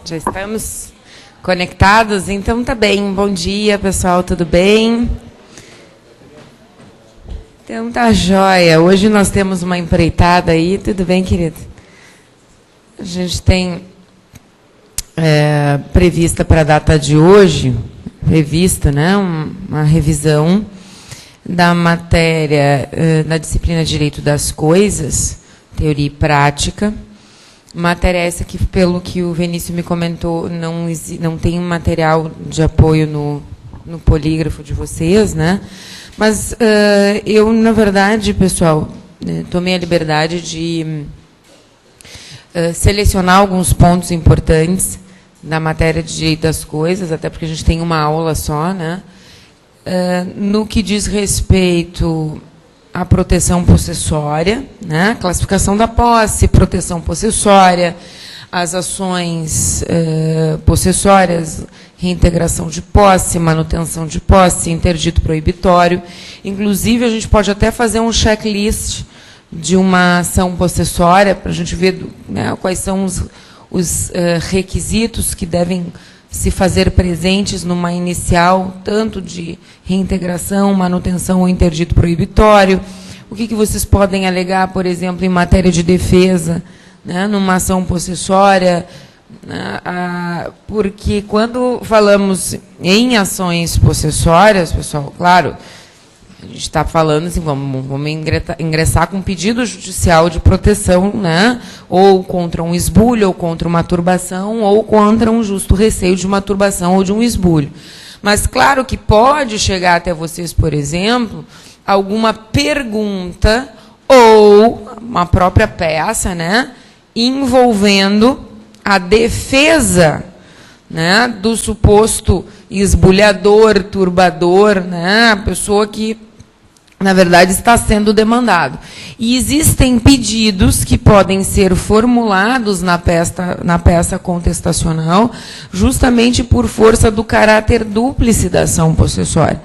Já estamos conectados? Então tá bem. Bom dia, pessoal, tudo bem? Então tá jóia. Hoje nós temos uma empreitada aí. Tudo bem, querido? A gente tem prevista para a data de hoje, né, uma revisão da matéria da disciplina Direito das Coisas, Teoria e Prática. Matéria essa que, pelo que o Vinícius me comentou, não tem um material de apoio no polígrafo de vocês, né? Mas eu, na verdade, pessoal, tomei a liberdade de selecionar alguns pontos importantes da matéria de Direito das Coisas, até porque a gente tem uma aula só, né? No que diz respeito a proteção possessória, né? Classificação da posse, proteção possessória, as ações possessórias, reintegração de posse, manutenção de posse, interdito proibitório. Inclusive, a gente pode até fazer um checklist de uma ação possessória, para a gente ver, né, quais são os requisitos que devem se fazer presentes numa inicial, tanto de reintegração, manutenção ou interdito proibitório. O que vocês podem alegar, por exemplo, em matéria de defesa, né, numa ação possessória, né, porque quando falamos em ações possessórias, pessoal, claro, a gente está falando assim, vamos ingressar com pedido judicial de proteção, né, ou contra um esbulho, ou contra uma turbação, ou contra um justo receio de uma turbação ou de um esbulho. Mas, claro que pode chegar até vocês, por exemplo, alguma pergunta ou uma própria peça, né, envolvendo a defesa, né, do suposto esbulhador, turbador, né, a pessoa que, na verdade, está sendo demandado. E existem pedidos que podem ser formulados na peça contestacional, justamente por força do caráter dúplice da ação possessória.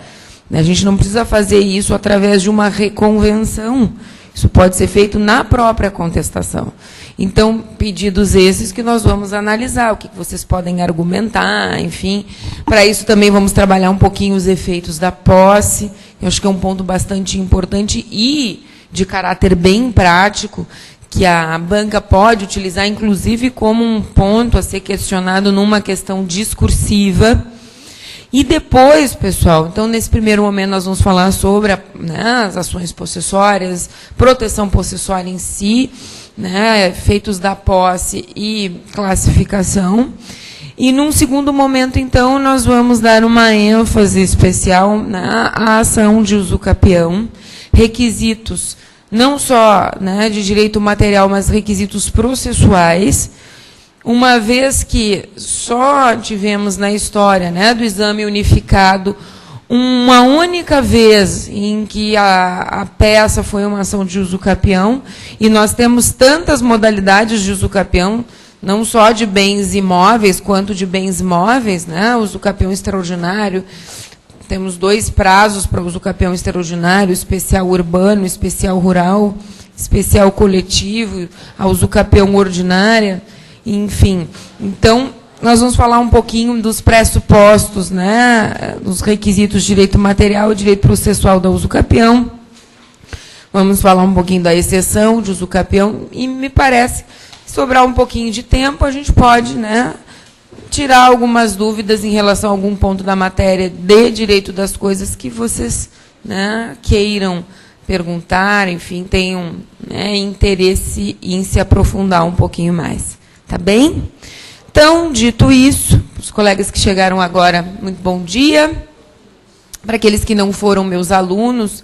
A gente não precisa fazer isso através de uma reconvenção. Isso pode ser feito na própria contestação. Então, pedidos esses que nós vamos analisar, o que vocês podem argumentar, enfim. Para isso também vamos trabalhar um pouquinho os efeitos da posse. Eu acho que é um ponto bastante importante e de caráter bem prático, que a banca pode utilizar, inclusive, como um ponto a ser questionado numa questão discursiva. E depois, pessoal, então, nesse primeiro momento, nós vamos falar sobre as ações possessórias, proteção possessória em si, né, efeitos da posse e classificação. E, num segundo momento, então, nós vamos dar uma ênfase especial à ação de usucapião, requisitos não só, né, de direito material, mas requisitos processuais, uma vez que só tivemos na história, né, do exame unificado uma única vez em que a peça foi uma ação de usucapião, e nós temos tantas modalidades de usucapião, não só de bens imóveis, quanto de bens móveis, né, usucapião extraordinário. Temos 2 prazos para usucapião extraordinário, especial urbano, especial rural, especial coletivo, a usucapião ordinária, enfim. Então, nós vamos falar um pouquinho dos pressupostos, né, dos requisitos de direito material e direito processual da usucapião. Vamos falar um pouquinho da exceção de usucapião e, me parece, sobrar um pouquinho de tempo, a gente pode, né, tirar algumas dúvidas em relação a algum ponto da matéria de direito das coisas que vocês, né, queiram perguntar, enfim, tenham, né, interesse em se aprofundar um pouquinho mais. Tá bem? Então, dito isso, os colegas que chegaram agora, muito bom dia. Para aqueles que não foram meus alunos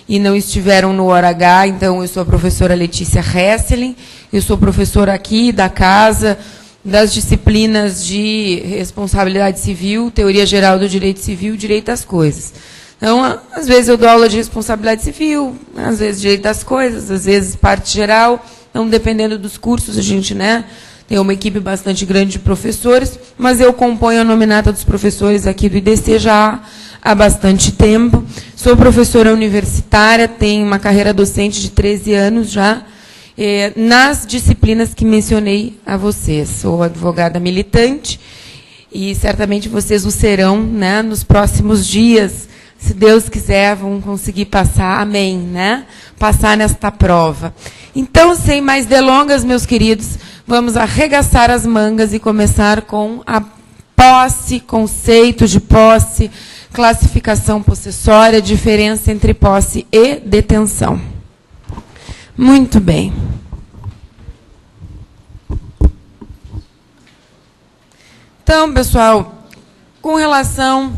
e não estiveram no hora H, então, eu sou a professora Letícia Hesselin, eu sou professora aqui da casa, das disciplinas de responsabilidade civil, teoria geral do direito civil e direito das coisas. Então, às vezes eu dou aula de responsabilidade civil, às vezes direito das coisas, às vezes parte geral, então, dependendo dos cursos, a gente, né, tem uma equipe bastante grande de professores, mas eu componho a nominata dos professores aqui do IDC já há bastante tempo. Sou professora universitária, tenho uma carreira docente de 13 anos já, nas disciplinas que mencionei a vocês. Sou advogada militante e certamente vocês o serão, né, nos próximos dias. Se Deus quiser, vão conseguir passar, amém, né? Passar nesta prova. Então, sem mais delongas, meus queridos, vamos arregaçar as mangas e começar com a posse, conceito de posse, classificação possessória, diferença entre posse e detenção. Muito bem. Então, pessoal, com relação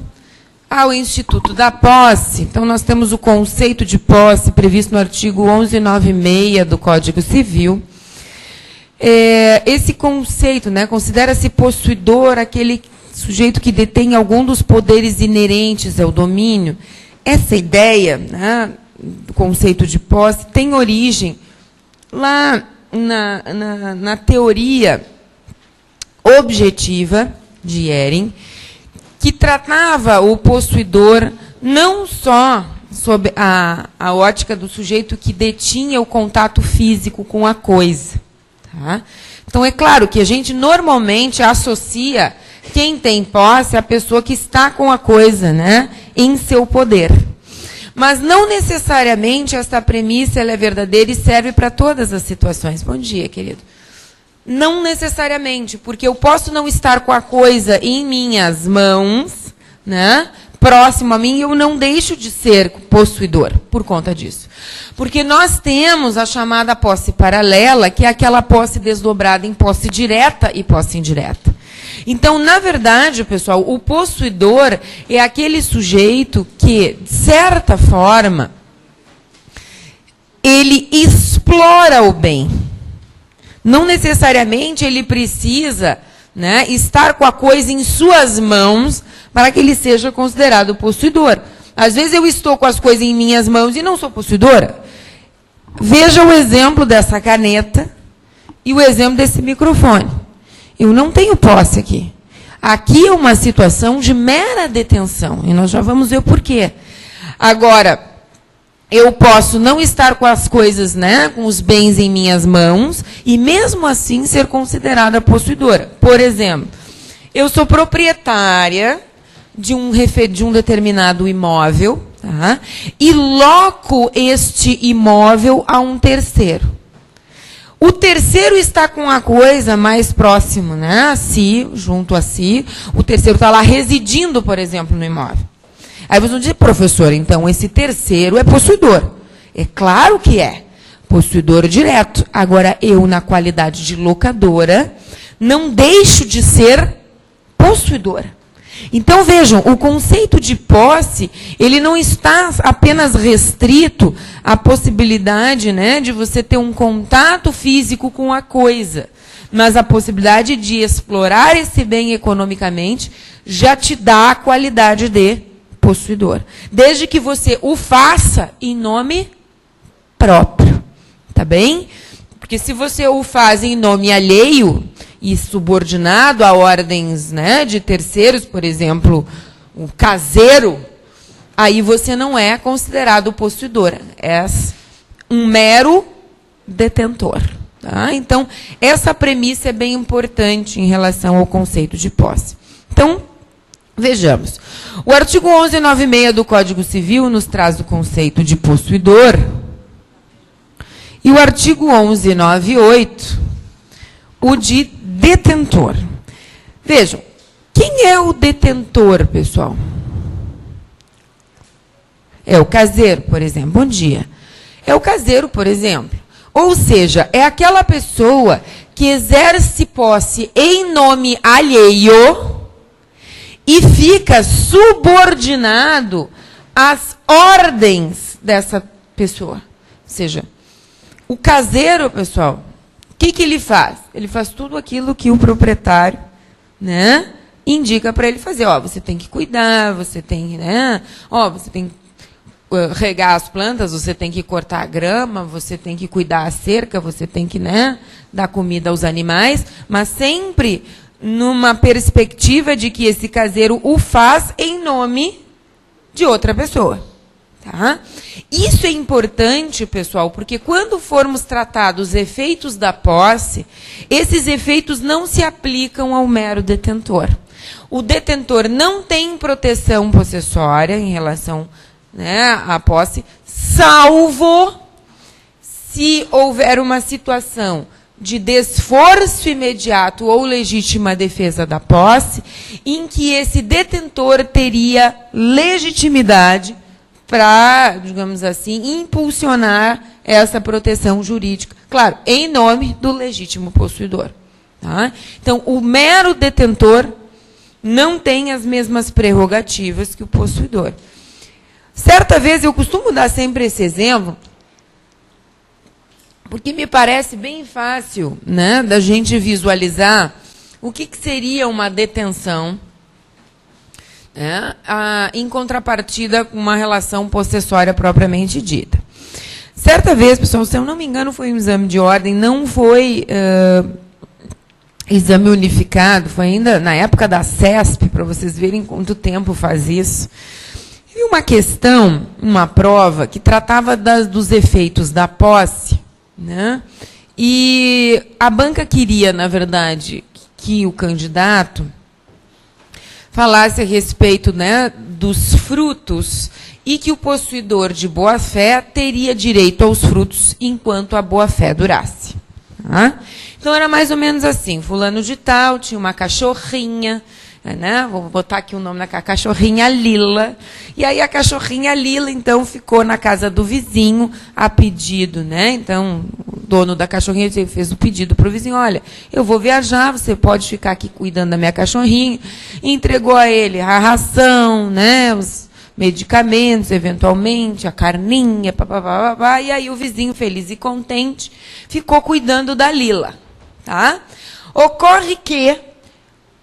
ao Instituto da Posse, então nós temos o conceito de posse previsto no artigo 1196 do Código Civil. Esse conceito, né, considera-se possuidor aquele sujeito que detém algum dos poderes inerentes ao domínio. Essa ideia, né, do conceito de posse tem origem lá na teoria objetiva de Ehring, que tratava o possuidor não só sob a ótica do sujeito que detinha o contato físico com a coisa. Tá? Então, é claro que a gente normalmente associa quem tem posse à pessoa que está com a coisa, né, em seu poder. Mas não necessariamente esta premissa ela é verdadeira e serve para todas as situações. Bom dia, querido. Não necessariamente, porque eu posso não estar com a coisa em minhas mãos, né, próximo a mim, e eu não deixo de ser possuidor por conta disso. Porque nós temos a chamada posse paralela, que é aquela posse desdobrada em posse direta e posse indireta. Então, na verdade, pessoal, o possuidor é aquele sujeito que, de certa forma, ele explora o bem. Não necessariamente ele precisa, né, estar com a coisa em suas mãos para que ele seja considerado possuidor. Às vezes eu estou com as coisas em minhas mãos e não sou possuidora. Veja o exemplo dessa caneta e o exemplo desse microfone. Eu não tenho posse aqui. Aqui é uma situação de mera detenção, e nós já vamos ver o porquê. Agora, eu posso não estar com as coisas, né, com os bens em minhas mãos, e mesmo assim ser considerada possuidora. Por exemplo, eu sou proprietária de um determinado imóvel, tá, e loco este imóvel a um terceiro. O terceiro está com a coisa mais próximo, né, a si, junto a si. O terceiro está lá residindo, por exemplo, no imóvel. Aí vocês vão dizer, professor, então esse terceiro é possuidor. É claro que é. Possuidor direto. Agora, eu, na qualidade de locadora, não deixo de ser possuidora. Então, vejam, o conceito de posse, ele não está apenas restrito à possibilidade, né, de você ter um contato físico com a coisa, mas a possibilidade de explorar esse bem economicamente já te dá a qualidade de possuidor, desde que você o faça em nome próprio, tá bem? Porque se você o faz em nome alheio e subordinado a ordens, né, de terceiros, por exemplo, o caseiro, aí você não é considerado possuidor, é um mero detentor. Tá? Então, essa premissa é bem importante em relação ao conceito de posse. Então, vejamos. O artigo 1196 do Código Civil nos traz o conceito de possuidor, e o artigo 1198, o de detentor. Vejam, quem é o detentor, pessoal? É o caseiro, por exemplo. Bom dia. É o caseiro, por exemplo. Ou seja, é aquela pessoa que exerce posse em nome alheio e fica subordinado às ordens dessa pessoa. Ou seja, o caseiro, pessoal, o que ele faz? Ele faz tudo aquilo que o proprietário, né, indica para ele fazer. Ó, você tem que cuidar, você tem, né, ó, você tem que regar as plantas, você tem que cortar a grama, você tem que cuidar a cerca, você tem que, né, dar comida aos animais, mas sempre numa perspectiva de que esse caseiro o faz em nome de outra pessoa. Tá? Isso é importante, pessoal, porque quando formos tratar dos efeitos da posse, esses efeitos não se aplicam ao mero detentor. O detentor não tem proteção possessória em relação, né, à posse, salvo se houver uma situação de desforço imediato ou legítima defesa da posse, em que esse detentor teria legitimidade para, digamos assim, impulsionar essa proteção jurídica. Claro, em nome do legítimo possuidor. Tá? Então, o mero detentor não tem as mesmas prerrogativas que o possuidor. Certa vez, eu costumo dar sempre esse exemplo, porque me parece bem fácil, né, da gente visualizar o que seria uma detenção, né, em contrapartida com uma relação possessória propriamente dita. Certa vez, pessoal, se eu não me engano, foi um exame de ordem, não foi exame unificado, foi ainda na época da CESP, para vocês verem quanto tempo faz isso. E uma questão, uma prova, que tratava dos efeitos da posse, né? E a banca queria, na verdade, que o candidato falasse a respeito, né, dos frutos e que o possuidor de boa-fé teria direito aos frutos enquanto a boa-fé durasse. Tá? Então, era mais ou menos assim, fulano de tal tinha uma cachorrinha, né? Vou botar aqui o nome da cachorrinha Lila. E aí a cachorrinha Lila, então, ficou na casa do vizinho a pedido, né? Então, o dono da cachorrinha fez o pedido para o vizinho, olha, eu vou viajar, você pode ficar aqui cuidando da minha cachorrinha. E entregou a ele a ração, né? Os medicamentos, eventualmente, a carninha, papapá, e aí o vizinho, feliz e contente, ficou cuidando da Lila. Tá? Ocorre que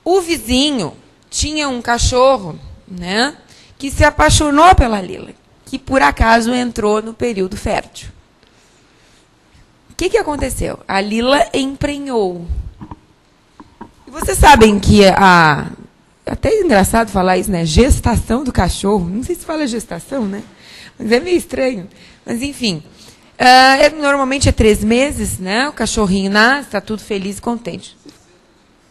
o vizinho tinha um cachorro, né, que se apaixonou pela Lila, que por acaso entrou no período fértil. O que aconteceu? A Lila emprenhou. E vocês sabem que até é engraçado falar isso, né? Gestação do cachorro. Não sei se fala gestação, né? Mas é meio estranho. Mas, enfim. Normalmente é 3 meses, né? O cachorrinho nasce, está tudo feliz e contente.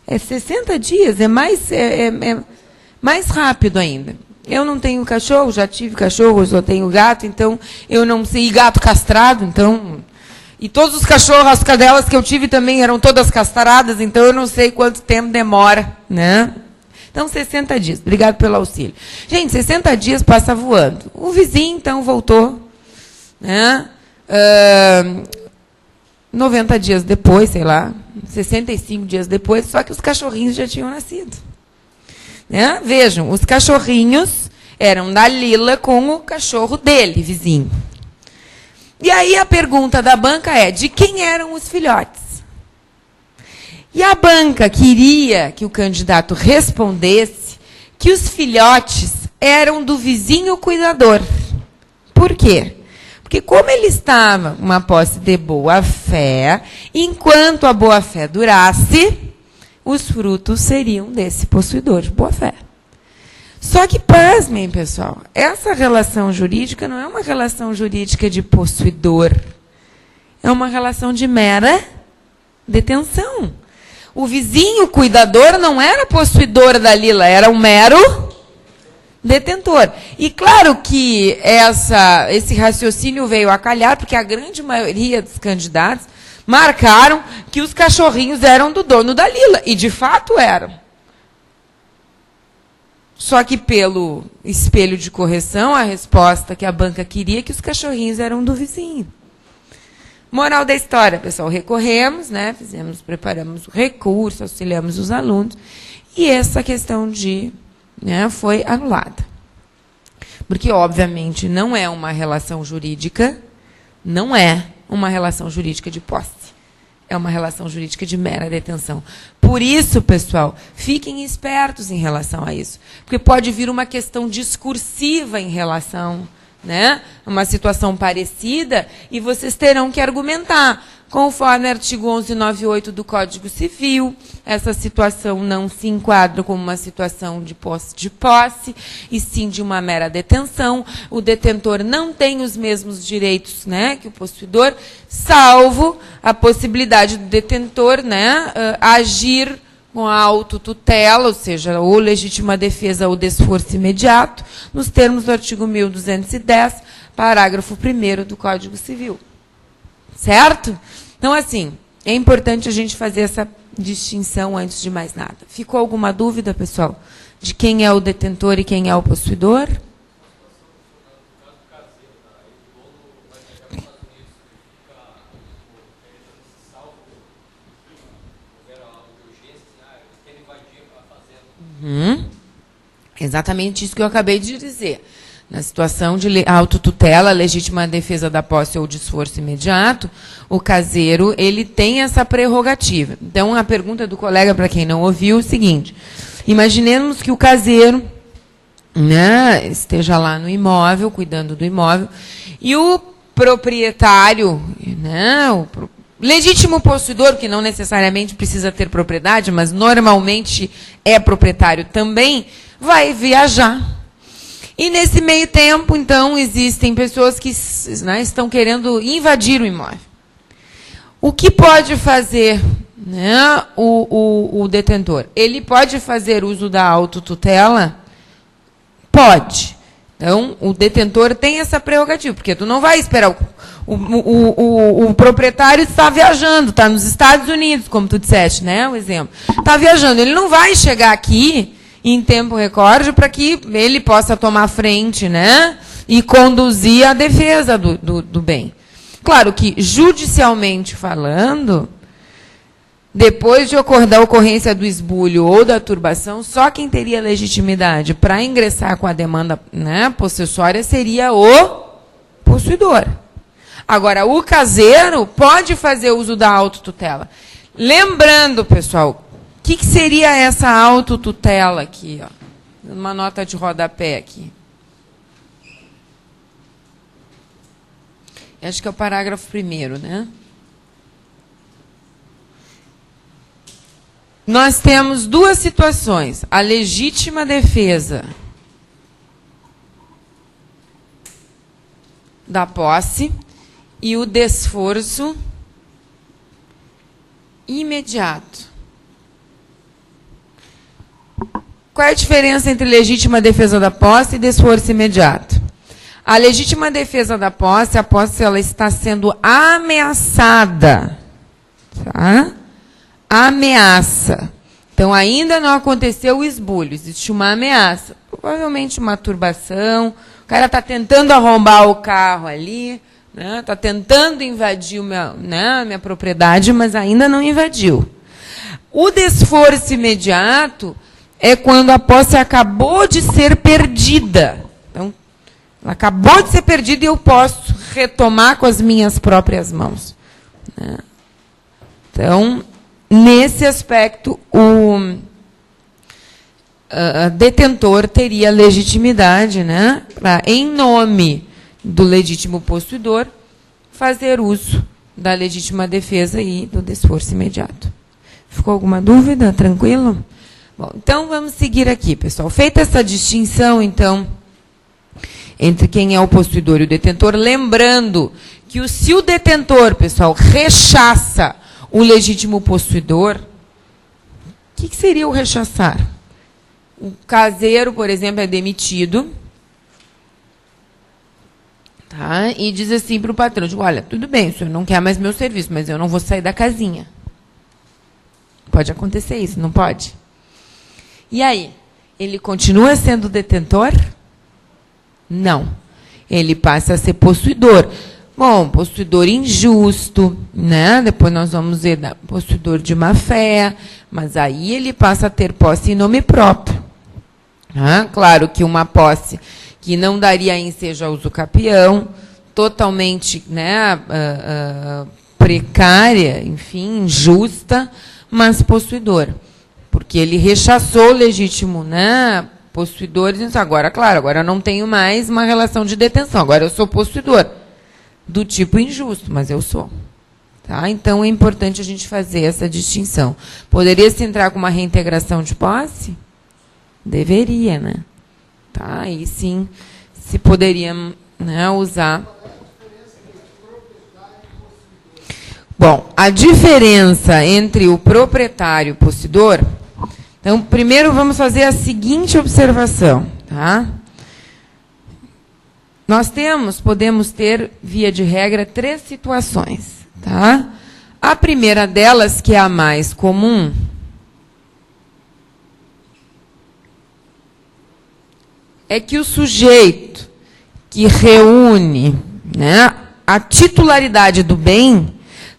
É 60 dias, é mais rápido ainda. Eu não tenho cachorro, já tive cachorro, eu só tenho gato, então eu não sei. E gato castrado, então. E todos os cachorros, as cadelas que eu tive também eram todas castradas, então eu não sei quanto tempo demora, né? Então, 60 dias. Obrigado pelo auxílio. Gente, 60 dias passa voando. O vizinho, então, voltou, né? 90 dias depois, sei lá, 65 dias depois, só que os cachorrinhos já tinham nascido. Né? Vejam, os cachorrinhos eram da Lila com o cachorro dele, vizinho. E aí a pergunta da banca é, de quem eram os filhotes? E a banca queria que o candidato respondesse que os filhotes eram do vizinho cuidador. Por quê? Porque como ele estava uma posse de boa-fé, enquanto a boa-fé durasse, os frutos seriam desse possuidor de boa-fé. Só que, pasmem, pessoal, essa relação jurídica não é uma relação jurídica de possuidor. É uma relação de mera detenção. O vizinho cuidador não era possuidor da Lila, era um mero detentor. E claro que esse raciocínio veio a calhar, porque a grande maioria dos candidatos marcaram que os cachorrinhos eram do dono da Lila. E, de fato, eram. Só que, pelo espelho de correção, a resposta que a banca queria é que os cachorrinhos eram do vizinho. Moral da história, pessoal, recorremos, né, preparamos o recurso, auxiliamos os alunos, e essa questão foi anulada. Porque, obviamente, não é uma relação jurídica de posse. É uma relação jurídica de mera detenção. Por isso, pessoal, fiquem espertos em relação a isso. Porque pode vir uma questão discursiva em relação, né, a uma situação parecida, e vocês terão que argumentar. Conforme artigo 1198 do Código Civil, essa situação não se enquadra como uma situação de posse, e sim de uma mera detenção. O detentor não tem os mesmos direitos, né, que o possuidor, salvo a possibilidade do detentor, né, agir com a autotutela, ou seja, ou legítima defesa ou desforço imediato, nos termos do artigo 1210, parágrafo 1º do Código Civil. Certo? Então, assim, é importante a gente fazer essa distinção antes de mais nada. Ficou alguma dúvida, pessoal, de quem é o detentor e quem é o possuidor? Exatamente isso que eu acabei de dizer. Na situação de autotutela, legítima defesa da posse ou desforço imediato, o caseiro ele tem essa prerrogativa. Então, a pergunta do colega, para quem não ouviu, é o seguinte: imaginemos que o caseiro, né, esteja lá no imóvel, cuidando do imóvel, e o proprietário, né, o legítimo possuidor, que não necessariamente precisa ter propriedade, mas normalmente é proprietário também, vai viajar. E nesse meio tempo, então, existem pessoas que, né, estão querendo invadir o imóvel. O que pode fazer, né, o detentor? Ele pode fazer uso da autotutela? Pode. Então, o detentor tem essa prerrogativa, porque tu não vai esperar. O proprietário está viajando, está nos Estados Unidos, como tu disseste, né, o exemplo. Está viajando, ele não vai chegar aqui em tempo recorde para que ele possa tomar frente, né, e conduzir a defesa do bem. Claro que, judicialmente falando, depois de da ocorrência do esbulho ou da turbação, só quem teria legitimidade para ingressar com a demanda, né, possessória seria o possuidor. Agora, o caseiro pode fazer uso da autotutela. Lembrando, pessoal, o que seria essa autotutela aqui? Ó? Uma nota de rodapé aqui. Acho que é o parágrafo 1º, né? Nós temos duas situações. A legítima defesa da posse e o desforço imediato. Qual é a diferença entre legítima defesa da posse e desforço imediato? A legítima defesa da posse, a posse ela está sendo ameaçada. Tá? Ameaça. Então, ainda não aconteceu o esbulho, existe uma ameaça. Provavelmente uma turbação, o cara está tentando arrombar o carro ali, né? Está tentando invadir a minha propriedade, mas ainda não invadiu. O desforço imediato é quando a posse acabou de ser perdida. Então, ela acabou de ser perdida e eu posso retomar com as minhas próprias mãos. Né? Então, nesse aspecto, o detentor teria legitimidade, né, para, em nome do legítimo possuidor, fazer uso da legítima defesa e do desforço imediato. Ficou alguma dúvida? Tranquilo? Bom, então vamos seguir aqui, pessoal. Feita essa distinção, então, entre quem é o possuidor e o detentor, lembrando que se o detentor, pessoal, rechaça o legítimo possuidor, o que seria o rechaçar? O caseiro, por exemplo, é demitido, tá? E diz assim para o patrão, digo, olha, tudo bem, o senhor não quer mais meu serviço, mas eu não vou sair da casinha. Pode acontecer isso, não pode? E aí? Ele continua sendo detentor? Não. Ele passa a ser possuidor. Bom, possuidor injusto, né? Depois nós vamos ver possuidor de má fé, mas aí ele passa a ter posse em nome próprio. Ah, claro que uma posse que não daria ensejo ao usucapião, totalmente, né, precária, enfim, injusta, mas possuidor. Porque ele rechaçou o legítimo, né, possuidor, dizendo, agora, claro, agora eu não tenho mais uma relação de detenção, agora eu sou possuidor. Do tipo injusto, mas eu sou. Tá? Então, é importante a gente fazer essa distinção. Poderia se entrar com uma reintegração de posse? Deveria, né? Tá? Aí sim, se poderia, né, usar. Bom, a diferença entre o proprietário e o possuidor. Então, primeiro vamos fazer a seguinte observação. Tá? Nós podemos ter, via de regra, 3 situações. Tá? A primeira delas, que é a mais comum, é que o sujeito que reúne, né, a titularidade do bem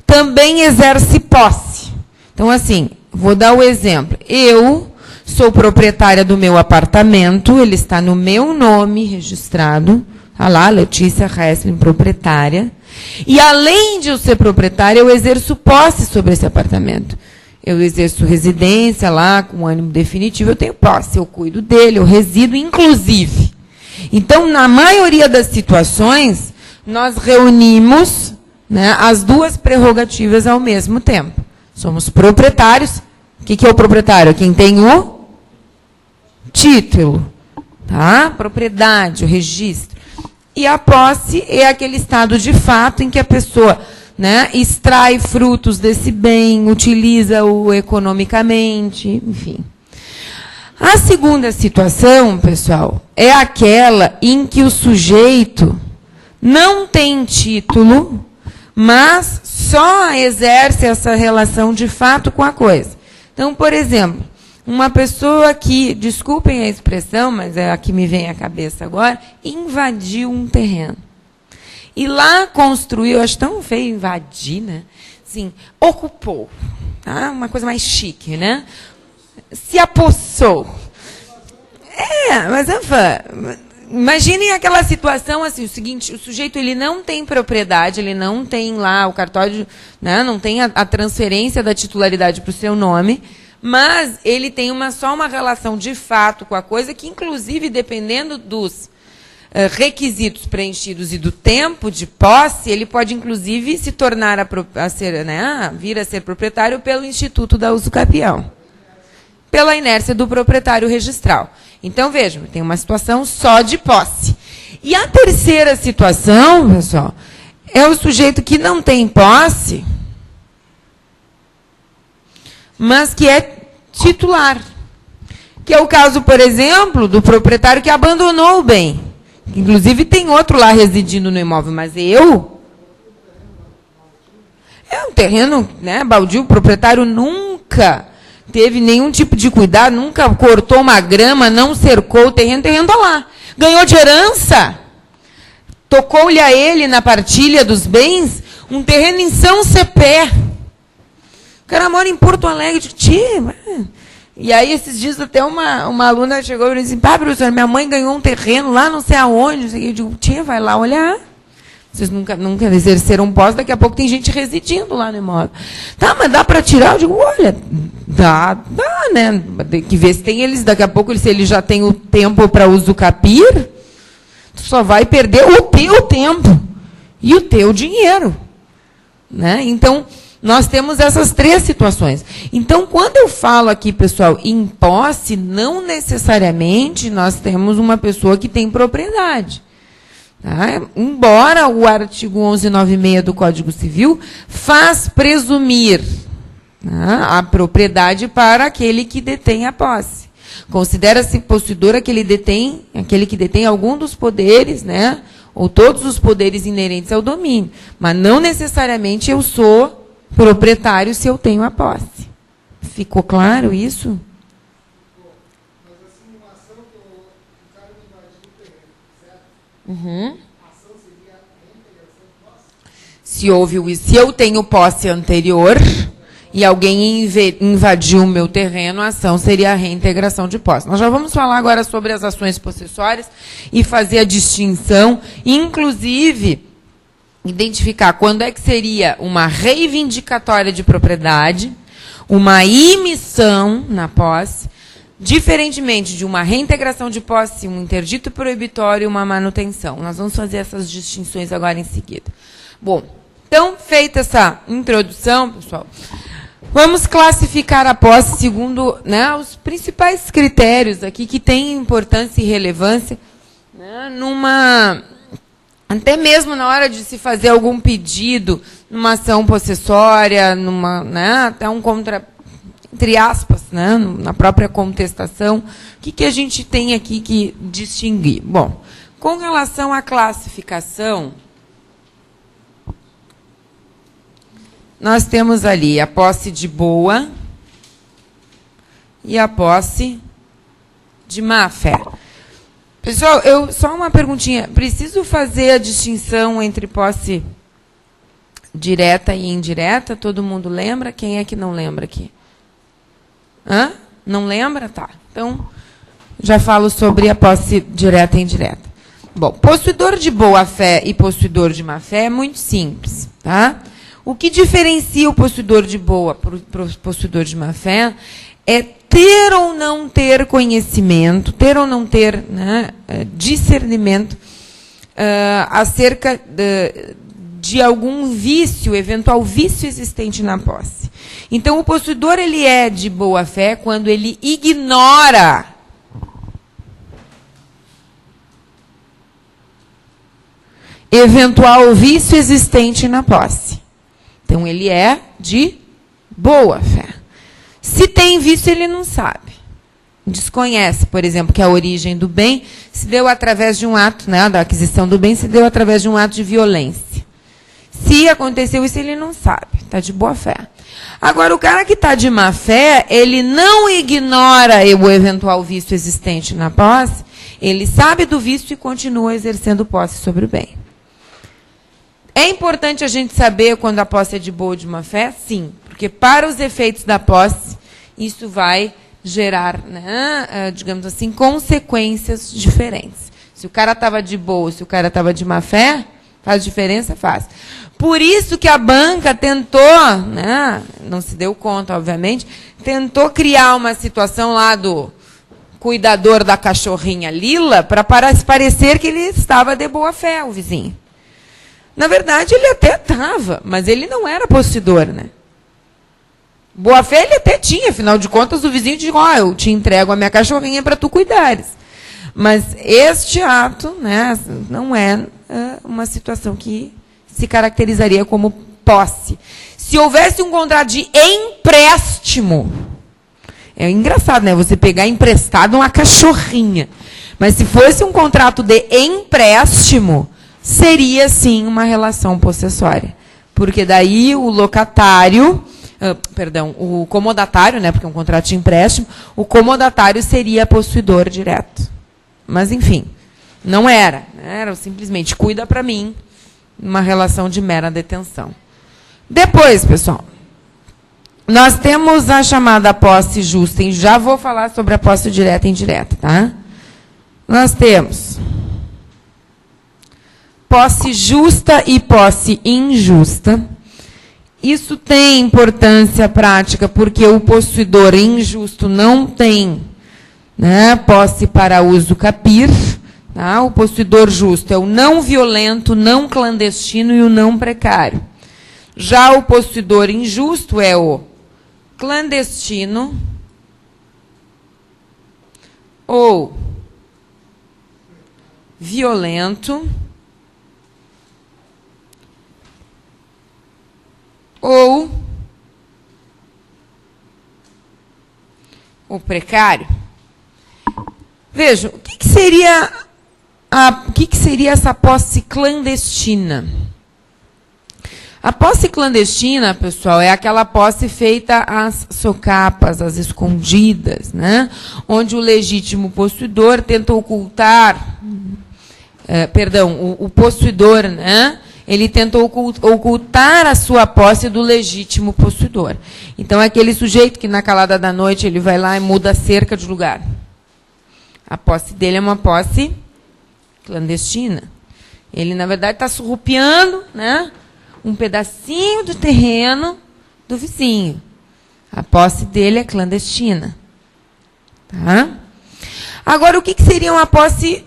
também exerce posse. Então, assim, vou dar o exemplo. Eu sou proprietária do meu apartamento, ele está no meu nome registrado. Está lá, Letícia Hessling, proprietária. E, além de eu ser proprietária, eu exerço posse sobre esse apartamento. Eu exerço residência lá, com ânimo definitivo, eu tenho posse, eu cuido dele, eu resido, inclusive. Então, na maioria das situações, nós reunimos, né, as 2 prerrogativas ao mesmo tempo. Somos proprietários. O que é o proprietário? Quem tem o título, tá? Propriedade, o registro. E a posse é aquele estado de fato em que a pessoa, né, extrai frutos desse bem, utiliza-o economicamente, enfim. A segunda situação, pessoal, é aquela em que o sujeito não tem título, mas só exerce essa relação de fato com a coisa. Então, por exemplo, uma pessoa que, desculpem a expressão, mas é a que me vem à cabeça agora, invadiu um terreno. E lá construiu, acho tão feio invadir, né? Assim, ocupou. Tá? Uma coisa mais chique, né? Se apossou. Mas imaginem aquela situação assim, o seguinte, o sujeito ele não tem propriedade, ele não tem lá o cartório, né, não tem a transferência da titularidade para o seu nome, mas ele tem só uma relação de fato com a coisa que, inclusive, dependendo dos requisitos preenchidos e do tempo de posse, ele pode, inclusive, se tornar vir a ser proprietário pelo Instituto da Usucapião, pela inércia do proprietário registral. Então, vejam, tem uma situação só de posse. E a terceira situação, pessoal, é o sujeito que não tem posse, mas que é titular. Que é o caso, por exemplo, do proprietário que abandonou o bem. Inclusive, tem outro lá residindo no imóvel, mas é um terreno, né, baldio, o proprietário nunca teve nenhum tipo de cuidado, nunca cortou uma grama, não cercou o terreno está lá. Ganhou de herança, tocou-lhe a ele na partilha dos bens, um terreno em São Cepé. O cara mora em Porto Alegre, eu digo, e aí, esses dias, até uma aluna chegou e disse, professor, minha mãe ganhou um terreno lá, não sei aonde. Eu digo, vai lá olhar. Vocês nunca exerceram posse, daqui a pouco tem gente residindo lá no imóvel. Tá, mas dá para tirar? Eu digo, olha, dá, né? Tem que ver se tem eles, daqui a pouco, se ele já tem o tempo para usucapir, tu só vai perder o teu tempo e o teu dinheiro. Né? Então, nós temos essas 3 situações. Então, quando eu falo aqui, pessoal, em posse, não necessariamente nós temos uma pessoa que tem propriedade. Tá? Embora o artigo 1196 do Código Civil faz presumir, tá, a propriedade para aquele que detém a posse. Considera-se possuidor aquele que detém algum dos poderes, né, ou todos os poderes inerentes ao domínio. Mas não necessariamente eu sou proprietário se eu tenho a posse. Ficou claro isso? Mas a simulação que o cara invadiu o terreno, certo? Uhum. A ação seria a reintegração de posse? Se eu tenho posse anterior e alguém invadiu o meu terreno, a ação seria a reintegração de posse. Nós já vamos falar agora sobre as ações possessórias e fazer a distinção, inclusive identificar quando é que seria uma reivindicatória de propriedade, uma imissão na posse, diferentemente de uma reintegração de posse, um interdito proibitório e uma manutenção. Nós vamos fazer essas distinções agora em seguida. Bom, Então, feita essa introdução, pessoal, vamos classificar a posse segundo, né, os principais critérios aqui que têm importância e relevância, né, até mesmo na hora de se fazer algum pedido, numa ação possessória, né, até entre aspas, né, na própria contestação. O que a gente tem aqui que distinguir? Bom, com relação à classificação, nós temos ali a posse de boa e a posse de má-fé. Pessoal, só uma perguntinha. Preciso fazer a distinção entre posse direta e indireta? Todo mundo lembra? Quem é que não lembra aqui? Hã? Não lembra? Tá. Então, já falo sobre a posse direta e indireta. Bom, possuidor de boa-fé e possuidor de má-fé é muito simples, tá? O que diferencia o possuidor de boa para o possuidor de má-fé é ter ou não ter conhecimento, ter ou não ter, né, discernimento acerca de algum vício, eventual vício existente na posse. Então, o possuidor ele é de boa-fé quando ele ignora eventual vício existente na posse. Então, ele é de boa-fé. Se tem vício, ele não sabe. Desconhece, por exemplo, que a origem do bem se deu através de um ato, né, da aquisição do bem se deu através de um ato de violência. Se aconteceu isso, ele não sabe. Está de boa-fé. Agora, o cara que está de má-fé, ele não ignora o eventual vício existente na posse, ele sabe do vício e continua exercendo posse sobre o bem. É importante a gente saber quando a posse é de boa ou de má-fé? Sim, porque para os efeitos da posse, isso vai gerar, né, digamos assim, consequências diferentes. Se o cara estava de boa, se o cara estava de má-fé, faz diferença? Faz. Por isso que a banca tentou, né, não se deu conta, obviamente, tentou criar uma situação lá do cuidador da cachorrinha Lila para parecer que ele estava de boa-fé, o vizinho. Na verdade, ele até estava, mas ele não era possuidor, né? Boa-fé ele até tinha, afinal de contas, o vizinho disse, eu te entrego a minha cachorrinha para tu cuidares. Mas este ato, né, não é uma situação que se caracterizaria como posse. Se houvesse um contrato de empréstimo, é engraçado, né? Você pegar emprestado uma cachorrinha. Mas se fosse um contrato de empréstimo, seria, sim, uma relação possessória. Porque daí o locatário, o comodatário, né, porque é um contrato de empréstimo, o comodatário seria possuidor direto. Mas, enfim, não era. Né, era simplesmente, cuida para mim, uma relação de mera detenção. Depois, pessoal, nós temos a chamada posse justa, e já vou falar sobre a posse direta e indireta, tá? Nós temos posse justa e posse injusta. Isso tem importância prática, porque o possuidor injusto não tem, né, posse para uso capir. Tá? O possuidor justo é o não violento, não clandestino e o não precário. Já o possuidor injusto é o clandestino ou violento ou o precário. Vejam, o que seria essa posse clandestina? A posse clandestina, pessoal, é aquela posse feita às socapas, às escondidas, né? Onde o legítimo possuidor tenta ocultar, o possuidor, né? Ele tenta ocultar a sua posse do legítimo possuidor. Então, é aquele sujeito que, na calada da noite, ele vai lá e muda a cerca de lugar. A posse dele é uma posse clandestina. Ele, na verdade, está surrupiando, né, um pedacinho do terreno do vizinho. A posse dele é clandestina. Tá? Agora, o que seria uma posse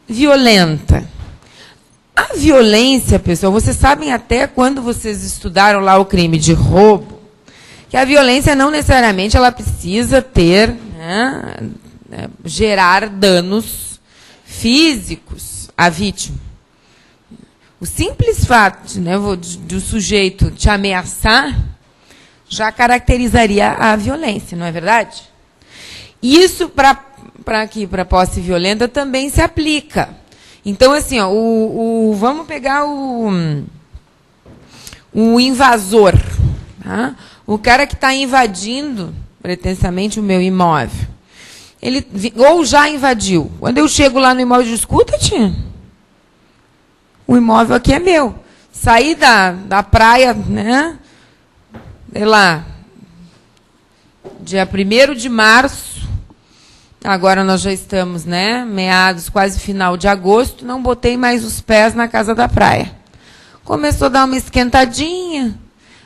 violenta? A violência, pessoal, vocês sabem até quando vocês estudaram lá o crime de roubo, que a violência não necessariamente ela precisa ter, né, gerar danos físicos à vítima. O simples fato, né, do sujeito te ameaçar já caracterizaria a violência, não é verdade? Isso para posse violenta também se aplica. Então, assim, ó, vamos pegar o invasor, tá? O cara que está invadindo pretensamente o meu imóvel. Ele ou já invadiu. Quando eu chego lá no imóvel, eu digo, escuta, tia, o imóvel aqui é meu. Saí da praia, né? Sei lá, dia 1º de março, agora nós já estamos, né, meados, quase final de agosto, não botei mais os pés na casa da praia. Começou a dar uma esquentadinha,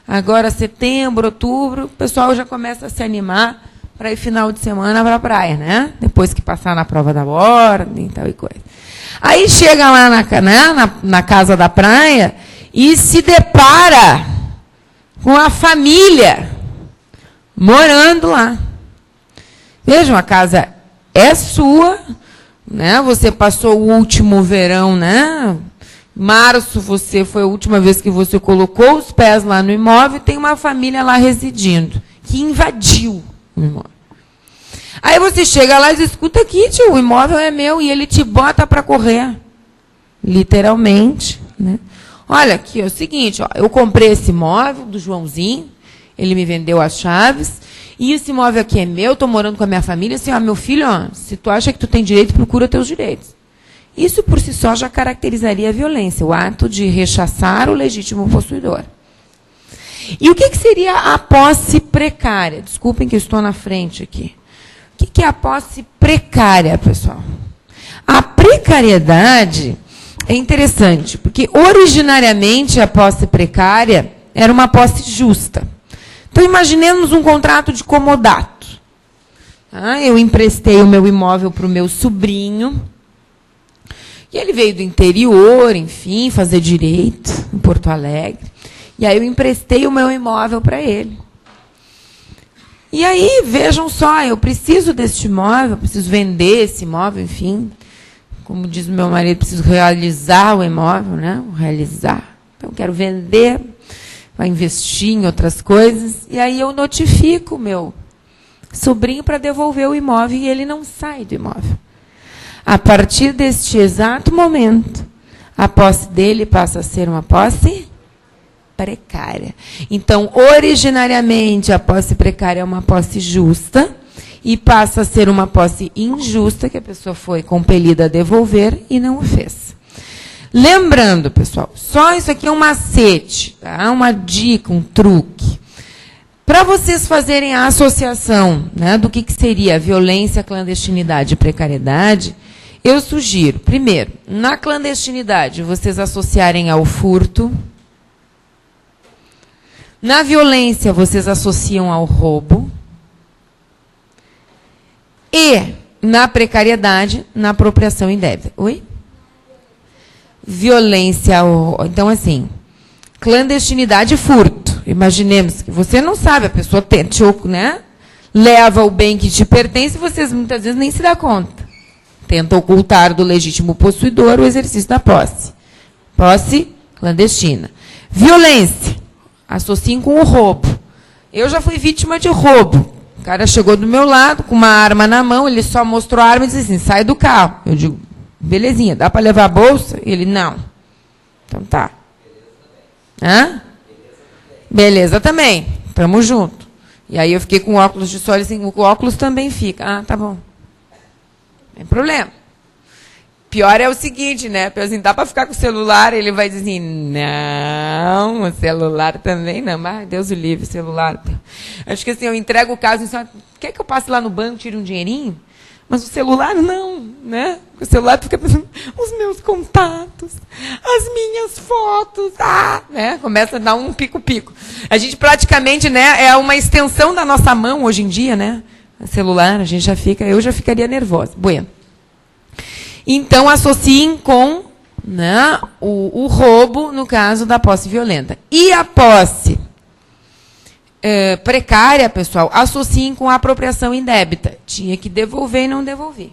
agora setembro, outubro, o pessoal já começa a se animar para ir final de semana para a praia, né? Depois que passar na prova da ordem e tal e coisa. Aí chega lá na casa da praia e se depara com a família morando lá. Vejam, a casa é sua, né? Você passou o último verão, né? Março foi a última vez que você colocou os pés lá no imóvel, e tem uma família lá residindo, que invadiu o imóvel. Aí você chega lá e diz, escuta aqui, tio, o imóvel é meu, e ele te bota para correr. Literalmente, né? Olha, aqui é o seguinte, ó, eu comprei esse imóvel do Joãozinho, ele me vendeu as chaves, e esse imóvel aqui é meu, estou morando com a minha família, assim, ó, meu filho, ó, se tu acha que tu tem direito, procura teus direitos. Isso por si só já caracterizaria a violência, o ato de rechaçar o legítimo possuidor. E o que seria a posse precária? Desculpem que eu estou na frente aqui. O que é a posse precária, pessoal? A precariedade é interessante, porque originariamente a posse precária era uma posse justa. Então, imaginemos um contrato de comodato. Eu emprestei o meu imóvel para o meu sobrinho, e ele veio do interior, enfim, fazer direito, em Porto Alegre. E aí eu emprestei o meu imóvel para ele. E aí, vejam só, eu preciso deste imóvel, preciso vender esse imóvel, enfim. Como diz o meu marido, preciso realizar o imóvel, né? Realizar. Então, quero vender, vai investir em outras coisas. E aí eu notifico o meu sobrinho para devolver o imóvel e ele não sai do imóvel. A partir deste exato momento, a posse dele passa a ser uma posse precária. Então, originariamente, a posse precária é uma posse justa e passa a ser uma posse injusta que a pessoa foi compelida a devolver e não o fez. Lembrando, pessoal, só isso aqui é um macete, tá? Uma dica, um truque. Para vocês fazerem a associação, né, do que seria violência, clandestinidade e precariedade, eu sugiro, primeiro, na clandestinidade, vocês associarem ao furto. Na violência, vocês associam ao roubo. E, na precariedade, na apropriação indébita. Oi? Violência, então, assim, clandestinidade e furto. Imaginemos que você não sabe, a pessoa né, leva o bem que te pertence e vocês muitas vezes nem se dão conta. Tenta ocultar do legítimo possuidor o exercício da posse. Posse clandestina. Violência. Associem com o roubo. Eu já fui vítima de roubo. O cara chegou do meu lado com uma arma na mão, ele só mostrou a arma e disse assim, sai do carro. Eu digo, belezinha, dá para levar a bolsa? Ele, não. Então tá. Hã? Beleza também. Tamo junto. E aí eu fiquei com óculos de sol, assim, o óculos também fica. Ah, tá bom. Não tem problema. Pior é o seguinte, né? Assim, dá para ficar com o celular, ele vai dizer assim, não, o celular também não. Ah, Deus o livre, celular. Acho que assim, eu entrego o caso, assim, quer que eu passe lá no banco, tire um dinheirinho? Mas o celular não, né? O celular fica pensando, os meus contatos, as minhas fotos, né? Começa a dar um pico-pico. A gente praticamente, né, é uma extensão da nossa mão hoje em dia, né? O celular, a gente já fica, eu já ficaria nervosa. Bueno. Então, associem com né, o roubo, no caso da posse violenta. E a posse precária, pessoal, associem com a apropriação indébita. Tinha que devolver e não devolvi.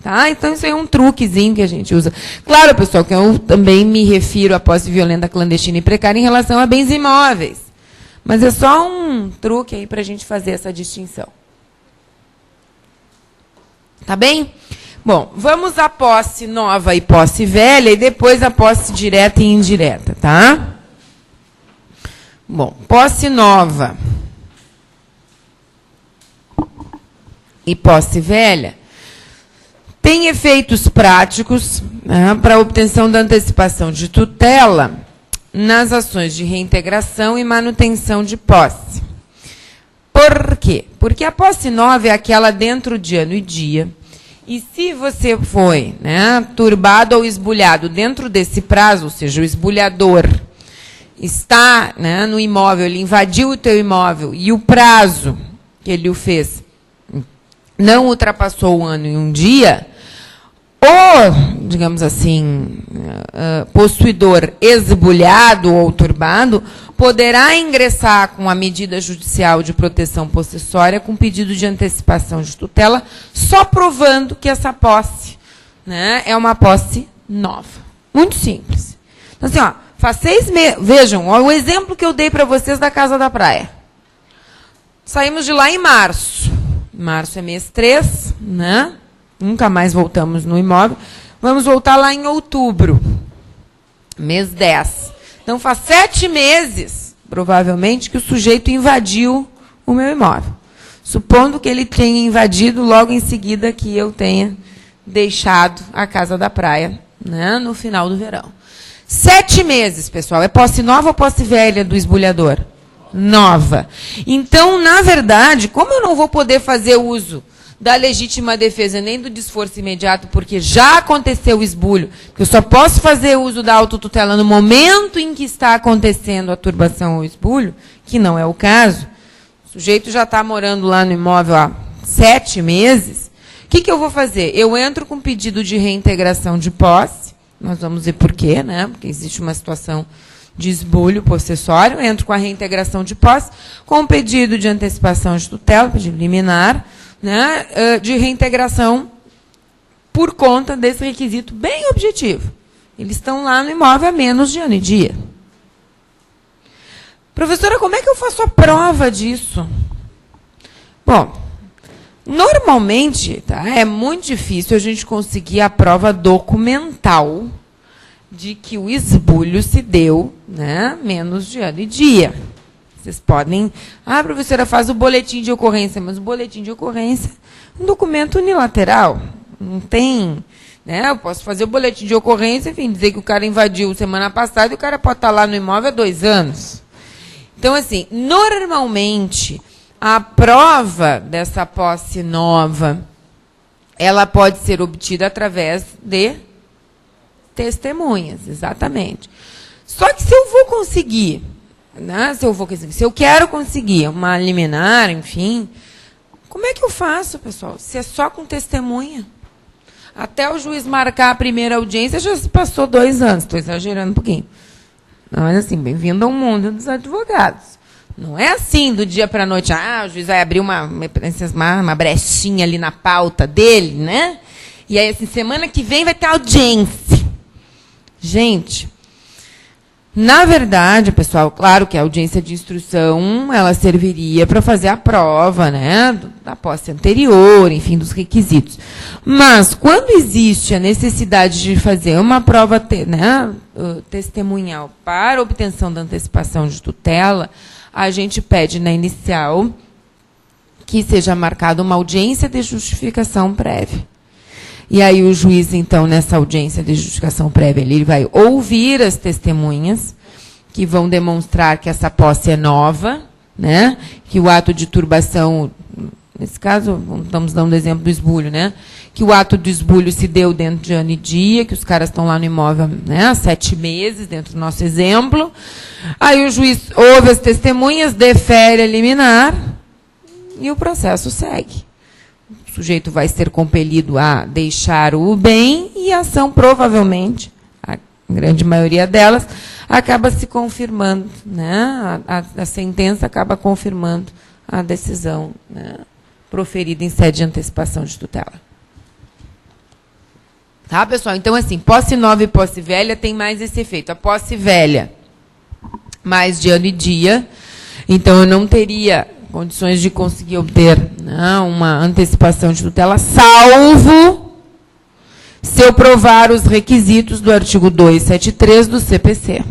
Tá? Então, isso é um truquezinho que a gente usa. Claro, pessoal, que eu também me refiro à posse violenta, clandestina e precária em relação a bens imóveis. Mas é só um truque aí para a gente fazer essa distinção. Tá bem? Bom, vamos à posse nova e posse velha e depois a posse direta e indireta, tá? Bom, posse nova e posse velha tem efeitos práticos, né, para a obtenção da antecipação de tutela nas ações de reintegração e manutenção de posse. Por quê? Porque a posse nova é aquela dentro de ano e dia, e se você foi, né, turbado ou esbulhado dentro desse prazo, ou seja, o esbulhador está, né, no imóvel, ele invadiu o teu imóvel e o prazo que ele o fez não ultrapassou o ano e um dia, o, digamos assim, possuidor esbulhado ou turbado poderá ingressar com a medida judicial de proteção possessória com pedido de antecipação de tutela, só provando que essa posse, né, é uma posse nova. Muito simples. Então, assim, ó, faz 6 meses. Vejam, ó, o exemplo que eu dei para vocês da Casa da Praia. Saímos de lá em março. Março é mês 3, né? Nunca mais voltamos no imóvel. Vamos voltar lá em outubro, mês 10. Então, faz 7 meses, provavelmente, que o sujeito invadiu o meu imóvel. Supondo que ele tenha invadido logo em seguida que eu tenha deixado a Casa da Praia, né, no final do verão. 7 meses, pessoal. É posse nova ou posse velha do esbulhador? Nova. Então, na verdade, como eu não vou poder fazer uso da legítima defesa nem do desforço imediato, porque já aconteceu o esbulho, que eu só posso fazer uso da autotutela no momento em que está acontecendo a turbação ou esbulho, que não é o caso, o sujeito já está morando lá no imóvel há 7 meses, o que eu vou fazer? Eu entro com pedido de reintegração de posse, nós vamos ver por quê, né? Porque existe uma situação de esbulho possessório, eu entro com a reintegração de posse, com o pedido de antecipação de tutela, pedido liminar, né, de reintegração por conta desse requisito bem objetivo. Eles estão lá no imóvel há menos de ano e dia. Professora, como é que eu faço a prova disso? Bom, normalmente, tá, é muito difícil a gente conseguir a prova documental de que o esbulho se deu, né, menos de ano e dia. Vocês podem... Ah, professora, faz o boletim de ocorrência. Mas o boletim de ocorrência é um documento unilateral. Não tem... Né? Eu posso fazer o boletim de ocorrência, enfim, dizer que o cara invadiu semana passada e o cara pode estar lá no imóvel há 2 anos. Então, assim, normalmente, a prova dessa posse nova, ela pode ser obtida através de testemunhas, exatamente. Só que se eu vou conseguir... Né, se eu quero conseguir uma liminar, enfim, como é que eu faço, pessoal? Se é só com testemunha. Até o juiz marcar a primeira audiência, já se passou 2 anos. Estou exagerando um pouquinho. Mas, assim, bem-vindo ao mundo dos advogados. Não é assim, do dia para a noite, o juiz vai abrir uma brechinha ali na pauta dele, né? E aí, assim, semana que vem vai ter audiência. Gente... Na verdade, pessoal, claro que a audiência de instrução, ela serviria para fazer a prova, né, da posse anterior, enfim, dos requisitos. Mas, quando existe a necessidade de fazer uma prova, né, testemunhal para obtenção da antecipação de tutela, a gente pede na inicial que seja marcada uma audiência de justificação prévia. E aí o juiz, então, nessa audiência de justificação prévia, ele vai ouvir as testemunhas que vão demonstrar que essa posse é nova, né? Que o ato de turbação, nesse caso, estamos dando o exemplo do esbulho, né? Que o ato do esbulho se deu dentro de ano e dia, que os caras estão lá no imóvel, né, há 7 meses, dentro do nosso exemplo. Aí o juiz ouve as testemunhas, defere a liminar e o processo segue. o sujeito vai ser compelido a deixar o bem e a ação, provavelmente, a grande maioria delas, acaba se confirmando, né? A sentença acaba confirmando a decisão, né, proferida em sede de antecipação de tutela. Tá, pessoal? Então, assim, posse nova e posse velha tem mais esse efeito. A posse velha, mais de ano e dia, então eu não teria condições de conseguir obter, né, uma antecipação de tutela, salvo se eu provar os requisitos do artigo 273 do CPC.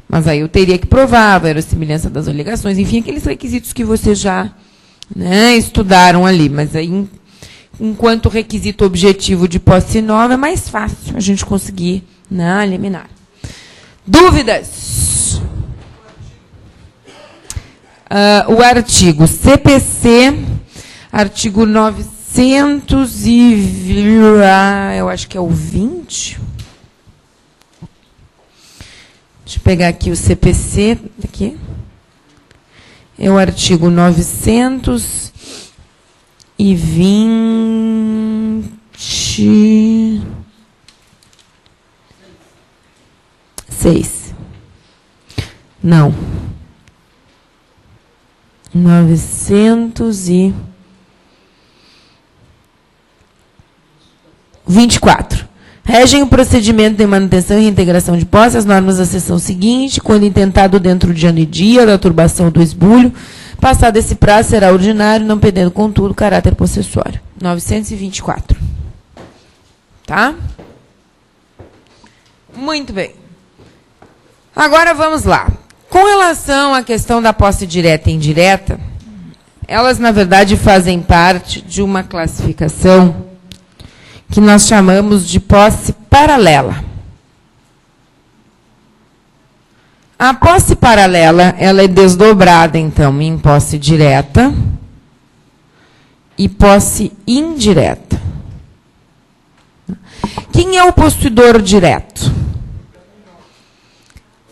Mas aí eu teria que provar a verossimilhança das alegações, enfim, aqueles requisitos que vocês já, né, estudaram ali. Mas aí, enquanto requisito objetivo de posse nova, é mais fácil a gente conseguir, né, eliminar. Dúvidas? O artigo CPC, artigo 900 eu acho que é o 20. Deixa eu pegar aqui o CPC, aqui. É o artigo 926. Não. 924. Regem o procedimento de manutenção e reintegração de posse as normas da seção seguinte, quando intentado dentro de ano e dia da turbação do esbulho, passado esse prazo será ordinário, não perdendo, contudo, caráter possessório. 924. Tá? Muito bem. Agora vamos lá. Com relação à questão da posse direta e indireta, elas, na verdade, fazem parte de uma classificação que nós chamamos de posse paralela. A posse paralela, ela é desdobrada, então, em posse direta e posse indireta. Quem é o possuidor direto?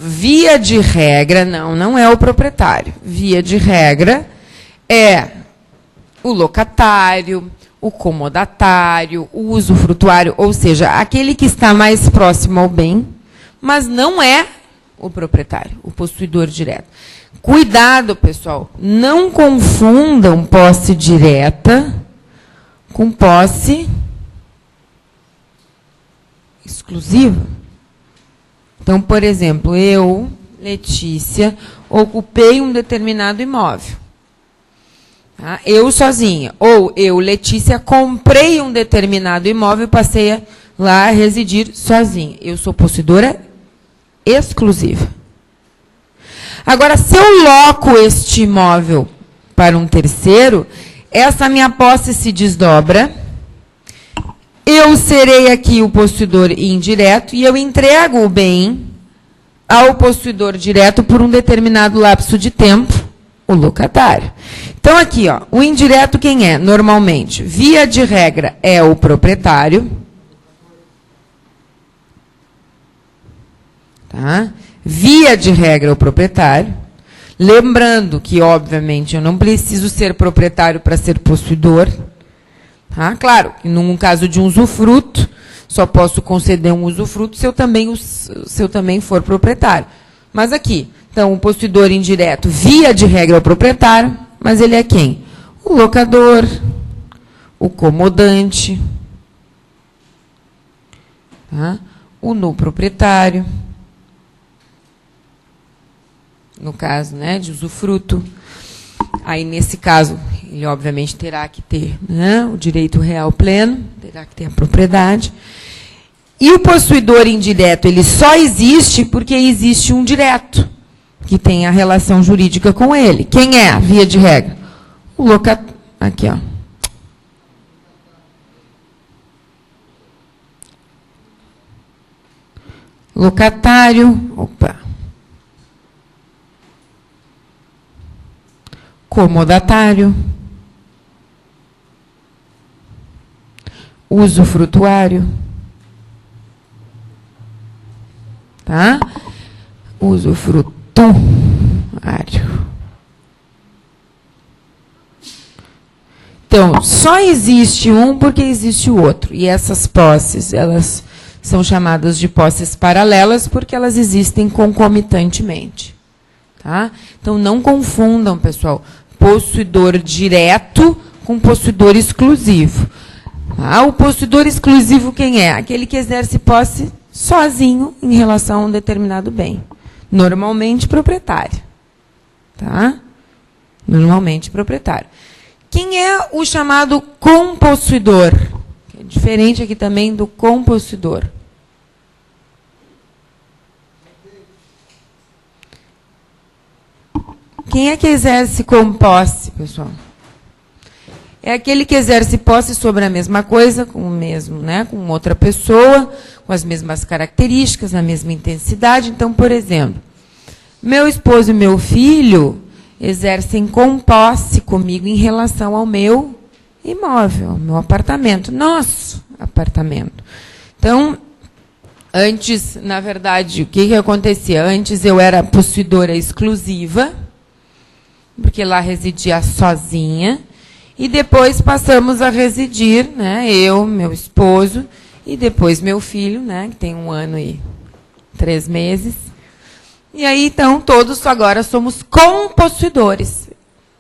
Via de regra, não é o proprietário. Via de regra, é o locatário, o comodatário, o usufrutuário, ou seja, aquele que está mais próximo ao bem, mas não é o proprietário, o possuidor direto. Cuidado, pessoal, não confundam posse direta com posse exclusiva. Então, por exemplo, eu, Letícia, ocupei um determinado imóvel. Tá? Eu sozinha. Ou eu, Letícia, comprei um determinado imóvel e passei lá a residir sozinha. Eu sou possuidora exclusiva. Agora, se eu loco este imóvel para um terceiro, essa minha posse se desdobra, eu serei aqui o possuidor indireto e eu entrego o bem ao possuidor direto por um determinado lapso de tempo, o locatário. Então, aqui, ó, o indireto quem é? Normalmente, via de regra, é o proprietário. Tá? Via de regra, é o proprietário. Lembrando que, obviamente, eu não preciso ser proprietário para ser possuidor. Tá? Claro, num caso de um usufruto, só posso conceder um usufruto se eu também for proprietário. Mas aqui, então, o possuidor indireto, via de regra, é o proprietário, mas ele é quem? O locador, o comodante, tá? O no proprietário, no caso, né, de usufruto. Aí, nesse caso, ele obviamente terá que ter, né, o direito real pleno, terá que ter a propriedade. E o possuidor indireto, ele só existe porque existe um direto, que tem a relação jurídica com ele. Quem é, via de regra? O locatário. Aqui, ó. Locatário. Opa. Comodatário. Usufrutuário. Tá? Usufrutuário. Então, só existe um porque existe o outro. E essas posses, elas são chamadas de posses paralelas porque elas existem concomitantemente. Tá? Então, não confundam, pessoal, possuidor direto com possuidor exclusivo. Ah, o possuidor exclusivo quem é? Aquele que exerce posse sozinho em relação a um determinado bem. Normalmente proprietário. Tá? Normalmente proprietário. Quem é o chamado compossuidor? É diferente aqui também do compossuidor. Quem é que exerce com posse, pessoal? É aquele que exerce posse sobre a mesma coisa, com o mesmo, né, com outra pessoa, com as mesmas características, na mesma intensidade. Então, por exemplo, meu esposo e meu filho exercem com posse comigo em relação ao meu imóvel, ao meu apartamento, nosso apartamento. Então, antes, na verdade, o que acontecia? Antes eu era possuidora exclusiva, porque lá residia sozinha, e depois passamos a residir, né, eu, meu esposo, e depois meu filho, né, que tem 1 ano e 3 meses. E aí, então, todos agora somos compossuidores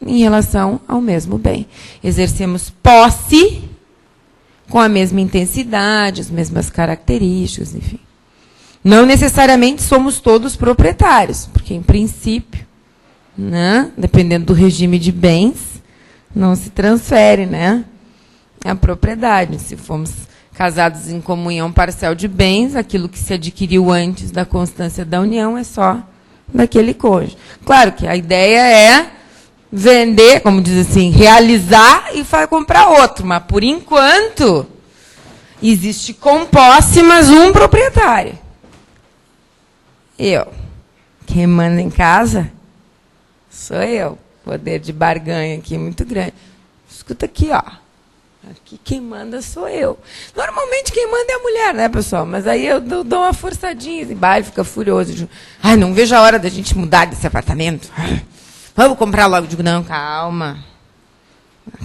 em relação ao mesmo bem. Exercemos posse com a mesma intensidade, as mesmas características, enfim. Não necessariamente somos todos proprietários, porque, em princípio, né, dependendo do regime de bens, não se transfere, né, a propriedade. Se formos casados em comunhão parcial de bens, aquilo que se adquiriu antes da constância da união é só daquele cônjuge. Claro que a ideia é vender, como diz assim, realizar e comprar outro, mas por enquanto existe com posse, mas um proprietário. Eu. Quem manda em casa sou eu. Poder de barganha aqui muito grande. Escuta aqui, ó. Aqui quem manda sou eu. Normalmente quem manda é a mulher, né, pessoal? Mas aí eu dou uma forçadinha, e ele fica furioso. Ai, não vejo a hora da gente mudar desse apartamento. Vamos comprar logo. Eu digo, não, calma.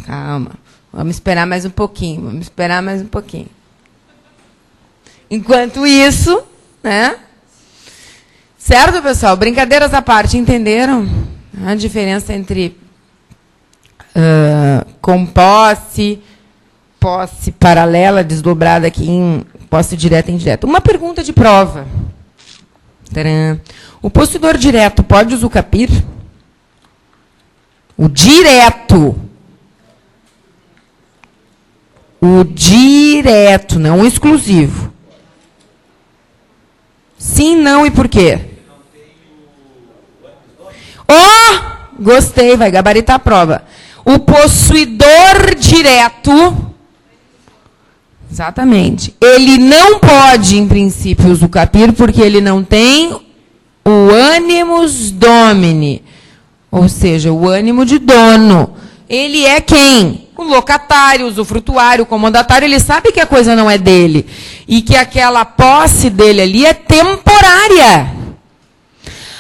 Calma. Vamos esperar mais um pouquinho. Vamos esperar mais um pouquinho. Enquanto isso, né? Certo, pessoal? Brincadeiras à parte, entenderam? A diferença entre com posse, posse paralela, desdobrada aqui em posse direta e indireta. Uma pergunta de prova. Tcharam. O possuidor direto pode usucapir? O direto. O direto, não o exclusivo. Sim, não e por quê? Oh, gostei, vai gabaritar a prova. O possuidor direto, exatamente, ele não pode, em princípio, usucapir, porque ele não tem o animus domini, ou seja, o ânimo de dono. Ele é quem? O locatário, o usufrutuário, o comandatário, ele sabe que a coisa não é dele, e que aquela posse dele ali é temporária.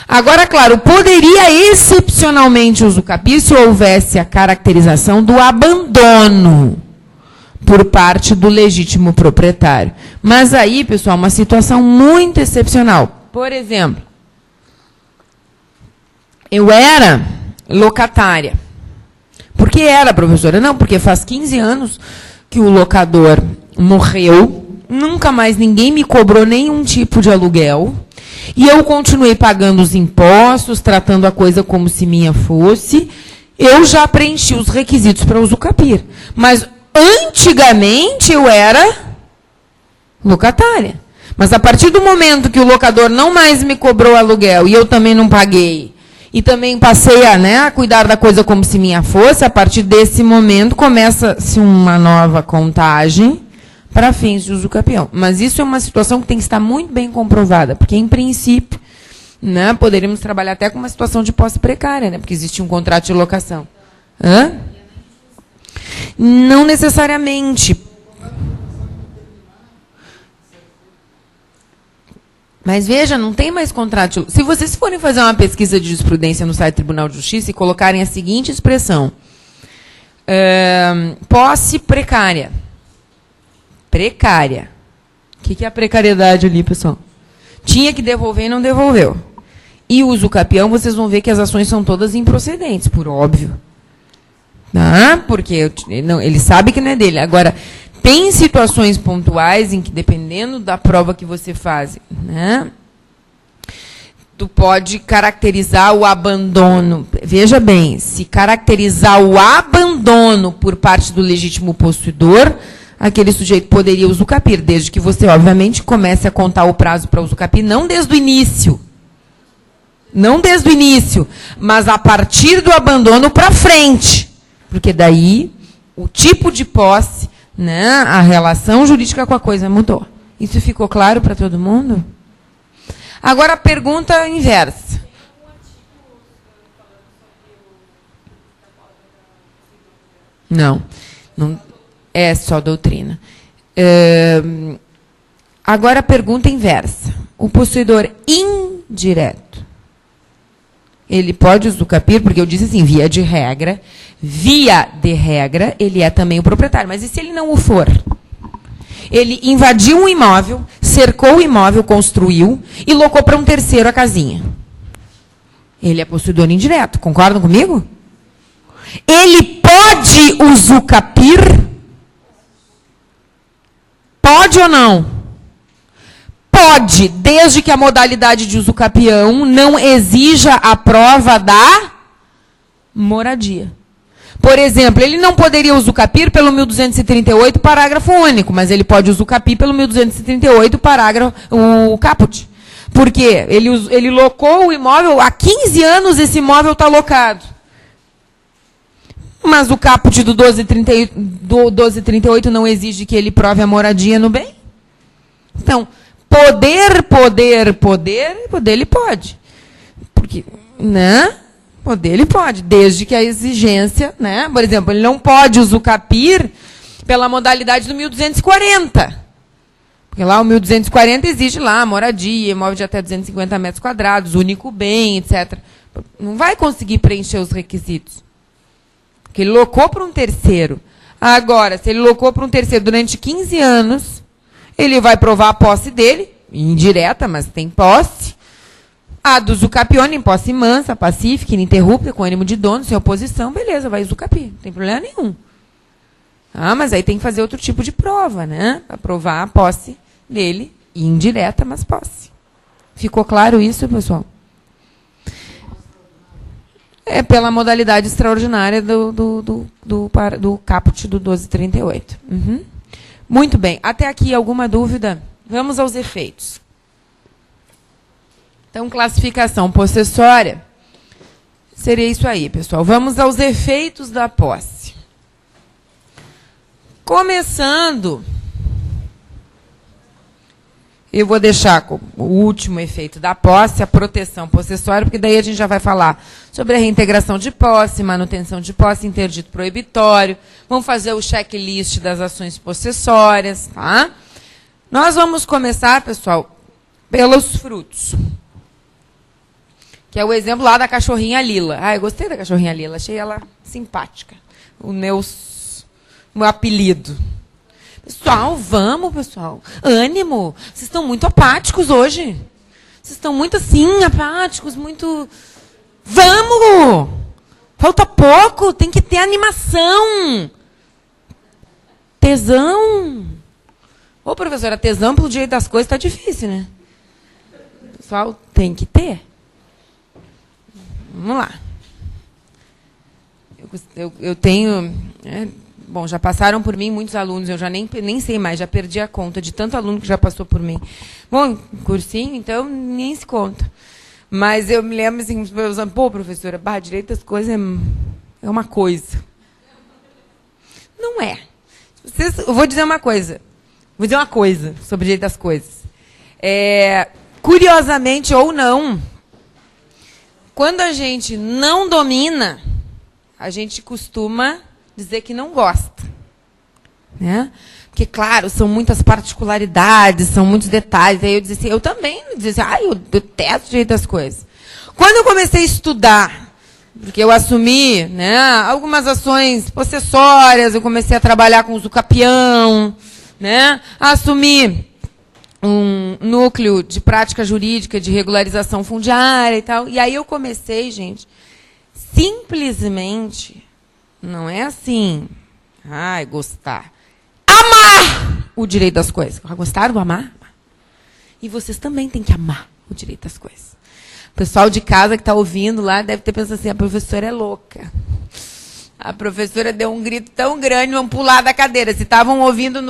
Agora, claro, poderia excepcionalmente usucapir se houvesse a caracterização do abandono por parte do legítimo proprietário. Mas aí, pessoal, uma situação muito excepcional. Por exemplo, eu era locatária. Por que era, professora? Não, porque faz 15 anos que o locador morreu, nunca mais ninguém me cobrou nenhum tipo de aluguel. E eu continuei pagando os impostos, tratando a coisa como se minha fosse. Eu já preenchi os requisitos para usucapir. Mas, antigamente, eu era locatária. Mas, a partir do momento que o locador não mais me cobrou aluguel e eu também não paguei, e também passei a cuidar da coisa como se minha fosse, a partir desse momento começa-se uma nova contagem para fins de usucapião. Mas isso é uma situação que tem que estar muito bem comprovada, porque, em princípio, né, poderíamos trabalhar até com uma situação de posse precária, né, porque existe um contrato de locação. Hã? Não necessariamente. Mas, veja, não tem mais contrato. Se vocês forem fazer uma pesquisa de jurisprudência no site do Tribunal de Justiça e colocarem a seguinte expressão, Posse precária. Precária. O que é a precariedade ali, pessoal? Tinha que devolver e não devolveu. E uso capião, vocês vão ver que as ações são todas improcedentes, por óbvio. Porque ele sabe que não é dele. Agora, tem situações pontuais em que, dependendo da prova que você faz, né, tu pode caracterizar o abandono. Veja bem, se caracterizar o abandono por parte do legítimo possuidor, aquele sujeito poderia usucapir, desde que você, obviamente, comece a contar o prazo para usucapir, não desde o início. Não desde o início, mas a partir do abandono para frente. Porque daí, o tipo de posse, né, a relação jurídica com a coisa mudou. Isso ficou claro para todo mundo? Agora a pergunta inversa. Não é só doutrina. Agora a pergunta inversa. O possuidor indireto, ele pode usucapir, porque eu disse assim, via de regra, ele é também o proprietário. Mas e se ele não o for? Ele invadiu um imóvel, cercou o imóvel, construiu e locou para um terceiro a casinha. Ele é possuidor indireto. Concordam comigo? Ele pode usucapir? Pode ou não? Pode, desde que a modalidade de usucapião não exija a prova da moradia. Por exemplo, ele não poderia usucapir pelo 1238, parágrafo único, mas ele pode usucapir pelo 1238, parágrafo, o caput. Por quê? Ele locou o imóvel, há 15 anos esse imóvel está locado. Mas o caput do 1238 não exige que ele prove a moradia no bem? Então, poder, ele pode. Porque, né? Poder ele pode, desde que a exigência, né? Por exemplo, ele não pode usucapir pela modalidade do 1240. Porque lá o 1240 exige lá moradia, imóvel de até 250 metros quadrados, único bem, etc. Não vai conseguir preencher os requisitos. Porque ele locou para um terceiro. Agora, se ele locou para um terceiro durante 15 anos, ele vai provar a posse dele, indireta, mas tem posse. A do usucapione, em posse mansa, pacífica, ininterrupta, com ânimo de dono, sem oposição, beleza, vai usucapir, não tem problema nenhum. Mas aí tem que fazer outro tipo de prova, né? Para provar a posse dele, indireta, mas posse. Ficou claro isso, pessoal? É pela modalidade extraordinária do caput do 1238. Muito bem. Até aqui, alguma dúvida? Vamos aos efeitos. Então, classificação possessória seria isso aí, pessoal. Vamos aos efeitos da posse. Começando, eu vou deixar o último efeito da posse, a proteção possessória, porque daí a gente já vai falar sobre a reintegração de posse, manutenção de posse, interdito proibitório. Vamos fazer o checklist das ações possessórias, tá? Nós vamos começar, pessoal, pelos frutos. Que é o exemplo lá da cachorrinha Lila. Eu gostei da cachorrinha Lila, achei ela simpática. O meu apelido. Pessoal, vamos, pessoal. Ânimo. Vocês estão muito apáticos hoje. Vocês estão muito assim, apáticos, muito... Vamos! Falta pouco, tem que ter animação. Tesão. Ô, professora, tesão pelo jeito das coisas está difícil, né? Pessoal, tem que ter. Vamos lá. Eu tenho... bom, já passaram por mim muitos alunos, eu já nem sei mais, já perdi a conta de tanto aluno que já passou por mim. Bom, cursinho, então, nem se conta. Mas eu me lembro assim, pô, professora, direito das coisas é uma coisa. Não é. Eu vou dizer uma coisa. Vou dizer uma coisa sobre o direito das coisas. Curiosamente ou não, quando a gente não domina, a gente costuma dizer que não gosta. Né? Porque, claro, são muitas particularidades, são muitos detalhes. Aí eu dizia assim, eu também dizia assim, eu detesto o direito das coisas. Quando eu comecei a estudar Porque eu assumi, né, algumas ações possessórias, eu comecei a trabalhar com usucapião, né, assumi um núcleo de prática jurídica de regularização fundiária e tal. E aí eu comecei, gente, simplesmente, não é assim, ai, gostar, amar o direito das coisas. Gostaram do amar? E vocês também têm que amar o direito das coisas. O pessoal de casa que está ouvindo lá deve ter pensado assim, a professora é louca. A professora deu um grito tão grande, vão pular da cadeira. Se estavam ouvindo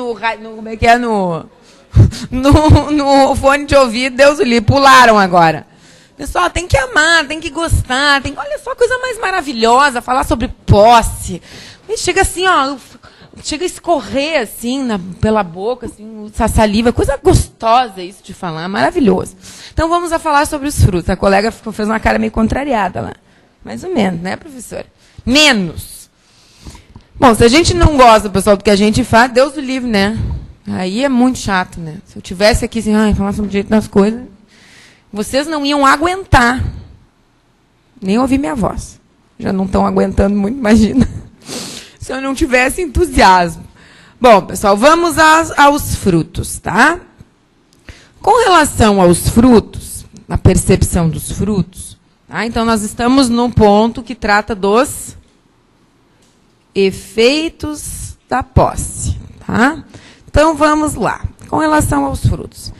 como é que é, no fone de ouvido, Deus o livre, pularam agora. Pessoal, tem que amar, tem que gostar, olha só, coisa mais maravilhosa, falar sobre posse. E chega assim, ó, chega a escorrer assim pela boca, assim, essa saliva, coisa gostosa isso de falar, maravilhoso. Então vamos a falar sobre os frutos. A colega fez uma cara meio contrariada lá. Mais ou menos, né, professora? Menos. Bom, se a gente não gosta, pessoal, do que a gente faz, Deus o livre, né? Aí é muito chato, né? Se eu tivesse aqui assim, falar sobre o direito das coisas, vocês não iam aguentar. Nem ouvir minha voz. Já não estão aguentando muito, imagina. Se eu não tivesse entusiasmo. Bom, pessoal, vamos aos frutos, tá? Com relação aos frutos, a percepção dos frutos, tá? Então, nós estamos num ponto que trata dos efeitos da posse, tá? Então, vamos lá. Com relação aos frutos.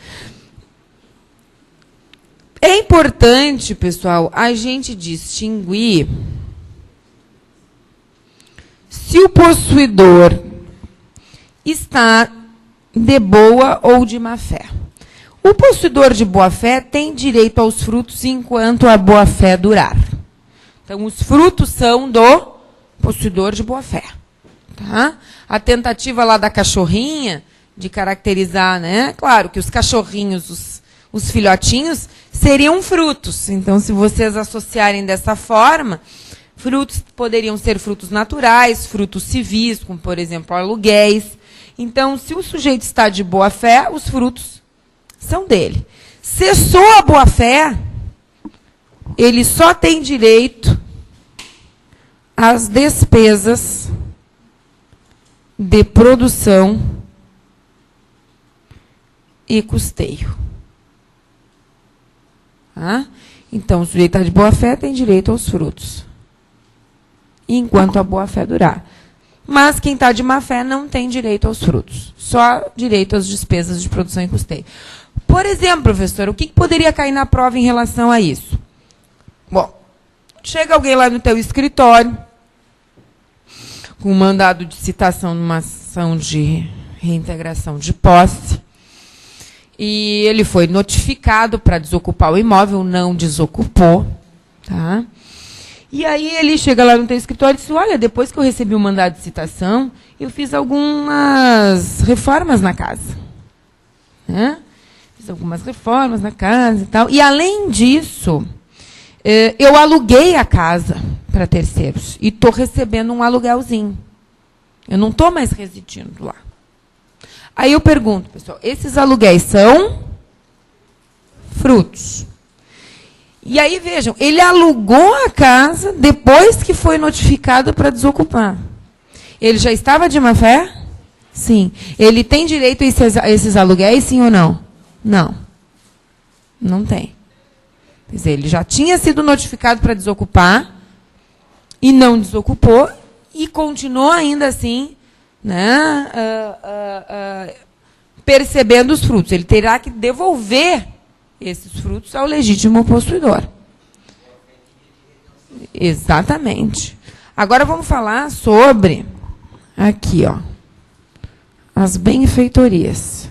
É importante, pessoal, a gente distinguir se o possuidor está de boa ou de má fé. O possuidor de boa fé tem direito aos frutos enquanto a boa fé durar. Então, os frutos são do possuidor de boa fé. Tá? A tentativa lá da cachorrinha de caracterizar, né? Claro que os cachorrinhos, os filhotinhos, seriam frutos. Então, se vocês associarem dessa forma, frutos poderiam ser frutos naturais, frutos civis, como, por exemplo, aluguéis. Então, se o sujeito está de boa fé, os frutos são dele. Cessou a boa fé, ele só tem direito às despesas de produção e custeio. Tá? Então, o sujeito está de boa fé tem direito aos frutos, enquanto a boa fé durar. Mas quem está de má fé não tem direito aos frutos, só direito às despesas de produção e custeio. Por exemplo, professor, o que poderia cair na prova em relação a isso? Bom, chega alguém lá no teu escritório, com um mandado de citação numa ação de reintegração de posse, e ele foi notificado para desocupar o imóvel, não desocupou, tá? E aí ele chega lá no teu escritório e diz, olha, depois que eu recebi o mandado de citação, eu fiz algumas reformas na casa. Né? Fiz algumas reformas na casa e tal. E, além disso, eu aluguei a casa para terceiros. E estou recebendo um aluguelzinho. Eu não estou mais residindo lá. Aí eu pergunto, pessoal, esses aluguéis são frutos? E aí, vejam, ele alugou a casa depois que foi notificado para desocupar. Ele já estava de má fé? Sim. Ele tem direito a esses aluguéis, sim ou não? Não. Não tem. Quer dizer, ele já tinha sido notificado para desocupar e não desocupou e continuou ainda assim, né, percebendo os frutos. Ele terá que devolver esses frutos ao legítimo possuidor. Exatamente. Agora vamos falar sobre, aqui, ó, as benfeitorias.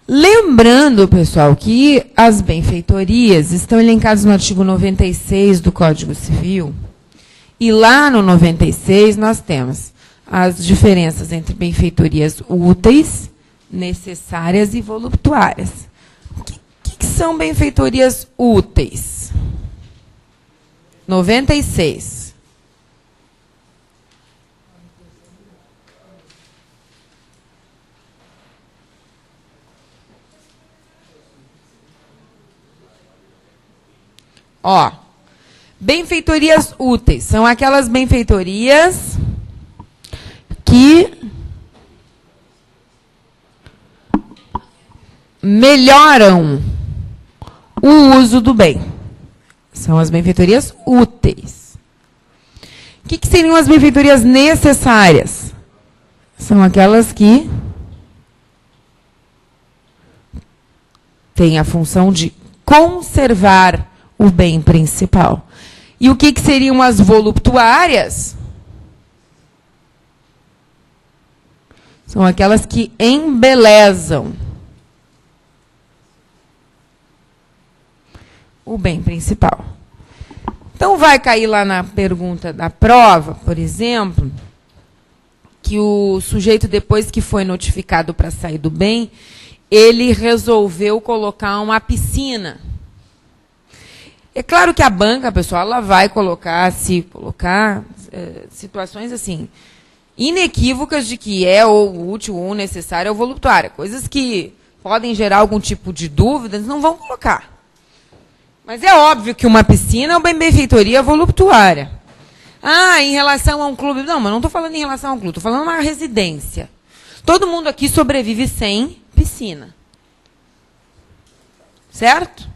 Lembrando, pessoal, que as benfeitorias estão elencadas no artigo 96 do Código Civil, e lá no 96 nós temos as diferenças entre benfeitorias úteis, necessárias e voluptuárias. O que são benfeitorias úteis? 96. Ó, benfeitorias úteis são aquelas benfeitorias que melhoram o uso do bem. São as benfeitorias úteis. O que seriam as benfeitorias necessárias? São aquelas que têm a função de conservar o bem principal. E o que seriam as voluptuárias? São aquelas que embelezam o bem principal. Então, vai cair lá na pergunta da prova, por exemplo, que o sujeito, depois que foi notificado para sair do bem, ele resolveu colocar uma piscina. É claro que a banca, pessoal, ela vai colocar situações assim, inequívocas de que é ou útil ou necessário ou voluptuária. Coisas que podem gerar algum tipo de dúvida, eles não vão colocar. Mas é óbvio que uma piscina é uma benfeitoria voluptuária. Ah, em relação a um clube... Não, mas não estou falando em relação a um clube, estou falando uma residência. Todo mundo aqui sobrevive sem piscina. Certo?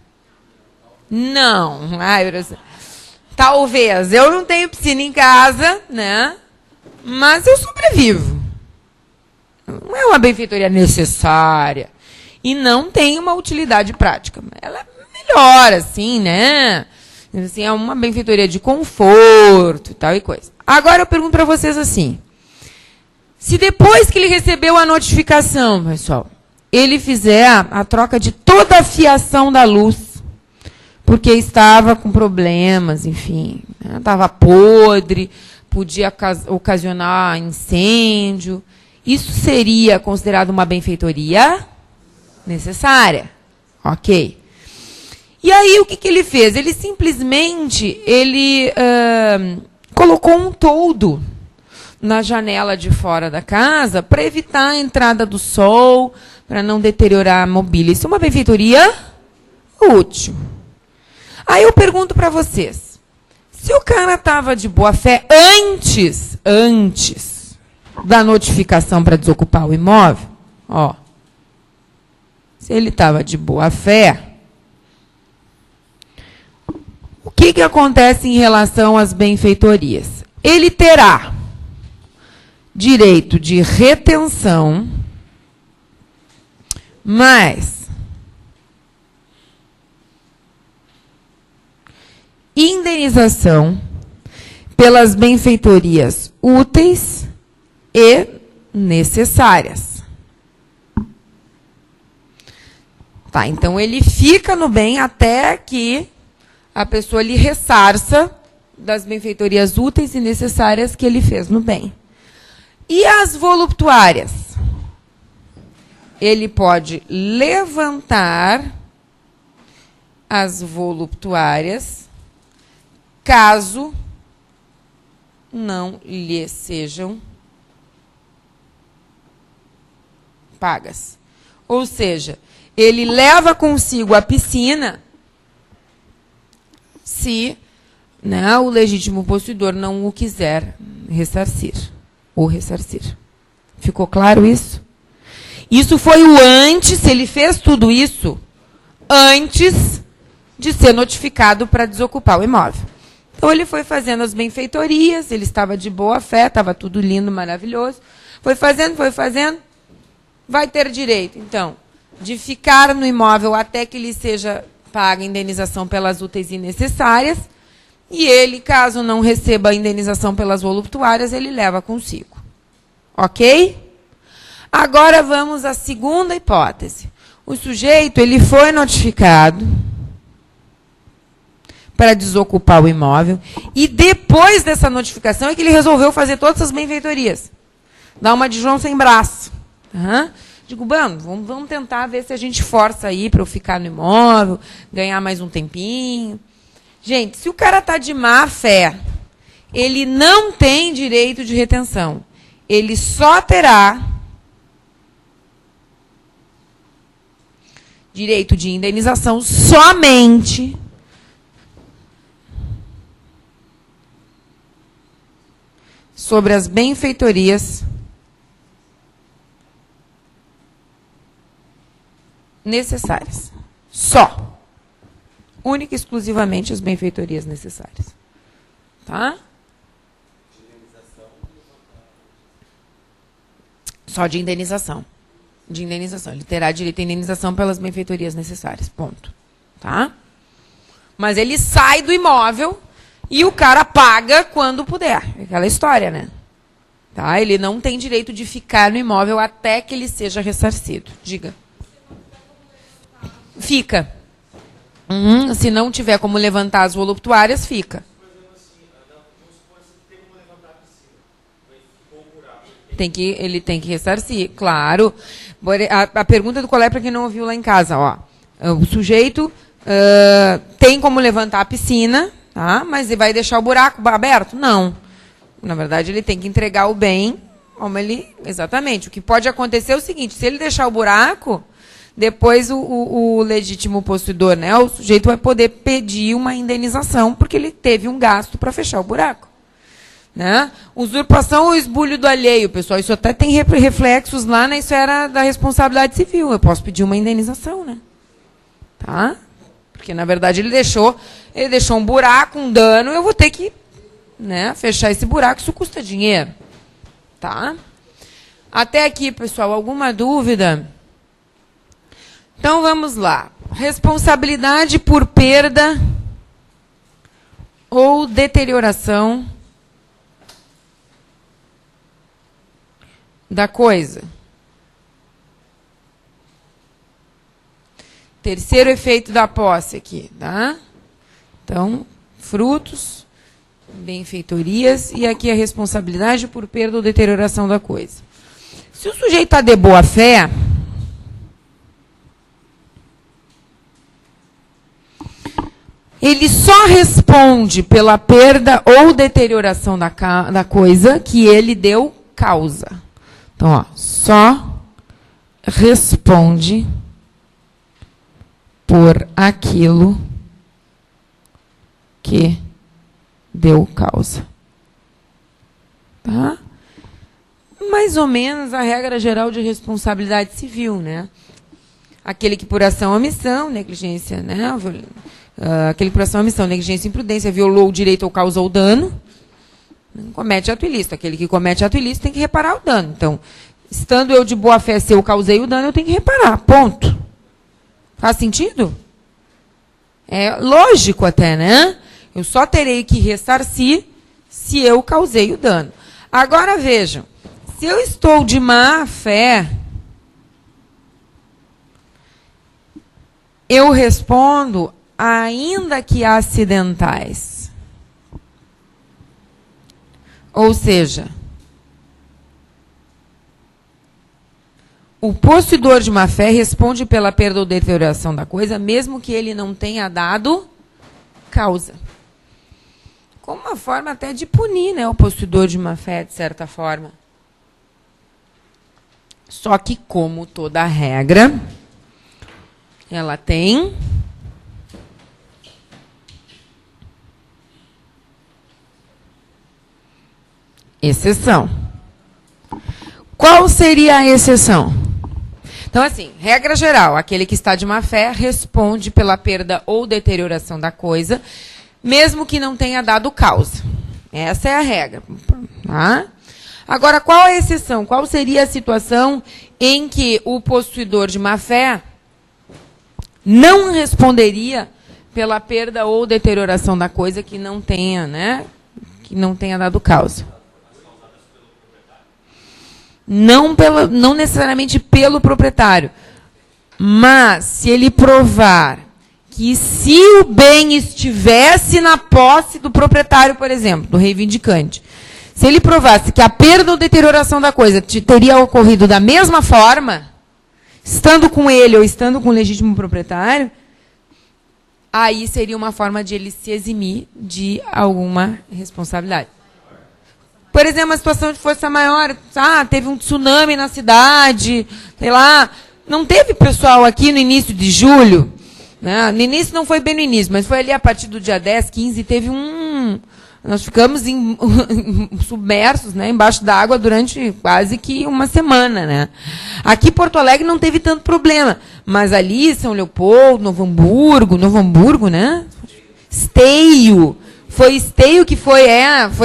Não. Talvez. Eu não tenho piscina em casa, né? Mas eu sobrevivo. Não é uma benfeitoria necessária. E não tem uma utilidade prática. Ela é melhor, assim, né? Assim, é uma benfeitoria de conforto e tal e coisa. Agora eu pergunto para vocês assim. Se depois que ele recebeu a notificação, pessoal, ele fizer a troca de toda a fiação da luz, porque estava com problemas, enfim, né, estava podre, podia ocasionar incêndio, isso seria considerado uma benfeitoria necessária. Ok. E aí, o que ele fez? Ele simplesmente colocou um toldo na janela de fora da casa para evitar a entrada do sol, para não deteriorar a mobília. Isso é uma benfeitoria útil. Aí eu pergunto para vocês, se o cara estava de boa fé antes da notificação para desocupar o imóvel, ó, se ele estava de boa fé, o que acontece em relação às benfeitorias? Ele terá direito de retenção, mais indenização pelas benfeitorias úteis e necessárias. Tá, então ele fica no bem até que a pessoa lhe ressarça das benfeitorias úteis e necessárias que ele fez no bem. E as voluptuárias? Ele pode levantar as voluptuárias caso não lhe sejam pagas. Ou seja, ele leva consigo a piscina se, né, o legítimo possuidor não o quiser ressarcir ou ressarcir. Ficou claro isso? Isso foi o antes, ele fez tudo isso antes de ser notificado para desocupar o imóvel. Então, ele foi fazendo as benfeitorias, ele estava de boa fé, estava tudo lindo, maravilhoso. Foi fazendo, vai ter direito, então, de ficar no imóvel até que lhe seja paga a indenização pelas úteis e necessárias, e ele, caso não receba a indenização pelas voluptuárias, ele leva consigo. Ok? Agora vamos à segunda hipótese. O sujeito, ele foi notificado para desocupar o imóvel, e depois dessa notificação é que ele resolveu fazer todas essas benfeitorias. Dá uma de João sem braço. Digo, vamos tentar ver se a gente força aí para eu ficar no imóvel, ganhar mais um tempinho. Gente, se o cara está de má fé, ele não tem direito de retenção. Ele só terá direito de indenização somente sobre as benfeitorias necessárias. Só. Única e exclusivamente as benfeitorias necessárias. Tá? Só de indenização. De indenização. Ele terá direito à indenização pelas benfeitorias necessárias. Ponto. Tá? Mas ele sai do imóvel e o cara paga quando puder. É aquela história, né? Tá? Ele não tem direito de ficar no imóvel até que ele seja ressarcido. Diga. Fica. Se não tiver como levantar as voluptuárias, fica. Ele tem que ressarcir, claro. A pergunta do colega para quem não ouviu lá em casa, ó. O sujeito tem como levantar a piscina, tá? Mas ele vai deixar o buraco aberto? Não. Na verdade, ele tem que entregar o bem como ele... Exatamente. O que pode acontecer é o seguinte, se ele deixar o buraco, depois o legítimo possuidor, né, o sujeito vai poder pedir uma indenização porque ele teve um gasto para fechar o buraco. Né? Usurpação ou esbulho do alheio, pessoal, isso até tem reflexos lá na esfera da responsabilidade civil. Eu posso pedir uma indenização, né? Tá? Porque, na verdade, ele deixou um buraco, um dano, eu vou ter que, né, fechar esse buraco, isso custa dinheiro. Tá? Até aqui, pessoal, alguma dúvida? Então, vamos lá. Responsabilidade por perda ou deterioração da coisa. Terceiro efeito da posse aqui, tá? Então, frutos, benfeitorias, e aqui a responsabilidade por perda ou deterioração da coisa. Se o sujeito está de boa fé, ele só responde pela perda ou deterioração da coisa que ele deu causa. Então, ó, só responde por aquilo que deu causa. Tá? Mais ou menos a regra geral de responsabilidade civil, né? Aquele que por ação ou omissão, negligência, né? Aquele que por ação ou omissão, negligência e imprudência, violou o direito ou causou dano, comete ato ilícito. Aquele que comete ato ilícito tem que reparar o dano. Então, estando eu de boa fé, se eu causei o dano, eu tenho que reparar. Ponto. Faz sentido? É lógico até, né? Eu só terei que ressarcir se eu causei o dano. Agora, vejam. Se eu estou de má fé, eu respondo ainda que acidentais. Ou seja, o possuidor de má fé responde pela perda ou deterioração da coisa, mesmo que ele não tenha dado causa. Como uma forma até de punir, né, o possuidor de má fé, de certa forma. Só que, como toda regra, ela tem exceção. Qual seria a exceção? Então, assim, regra geral, aquele que está de má fé responde pela perda ou deterioração da coisa, mesmo que não tenha dado causa. Essa é a regra. Tá? Agora, qual a exceção? Qual seria a situação em que o possuidor de má fé não responderia pela perda ou deterioração da coisa que não tenha, né, que não tenha dado causa? Não necessariamente pelo proprietário, mas se ele provar que se o bem estivesse na posse do proprietário, por exemplo, do reivindicante, se ele provasse que a perda ou deterioração da coisa teria ocorrido da mesma forma, estando com ele ou estando com o legítimo proprietário, aí seria uma forma de ele se eximir de alguma responsabilidade. Por exemplo, uma situação de força maior, teve um tsunami na cidade, sei lá, não teve pessoal aqui no início de julho, né? No início não foi bem no início, mas foi ali a partir do dia 10, 15, teve Nós ficamos submersos, né, embaixo d'água durante quase que uma semana, né? Aqui Porto Alegre não teve tanto problema, mas ali São Leopoldo, Novo Hamburgo, né? Esteio. Foi Esteio que foi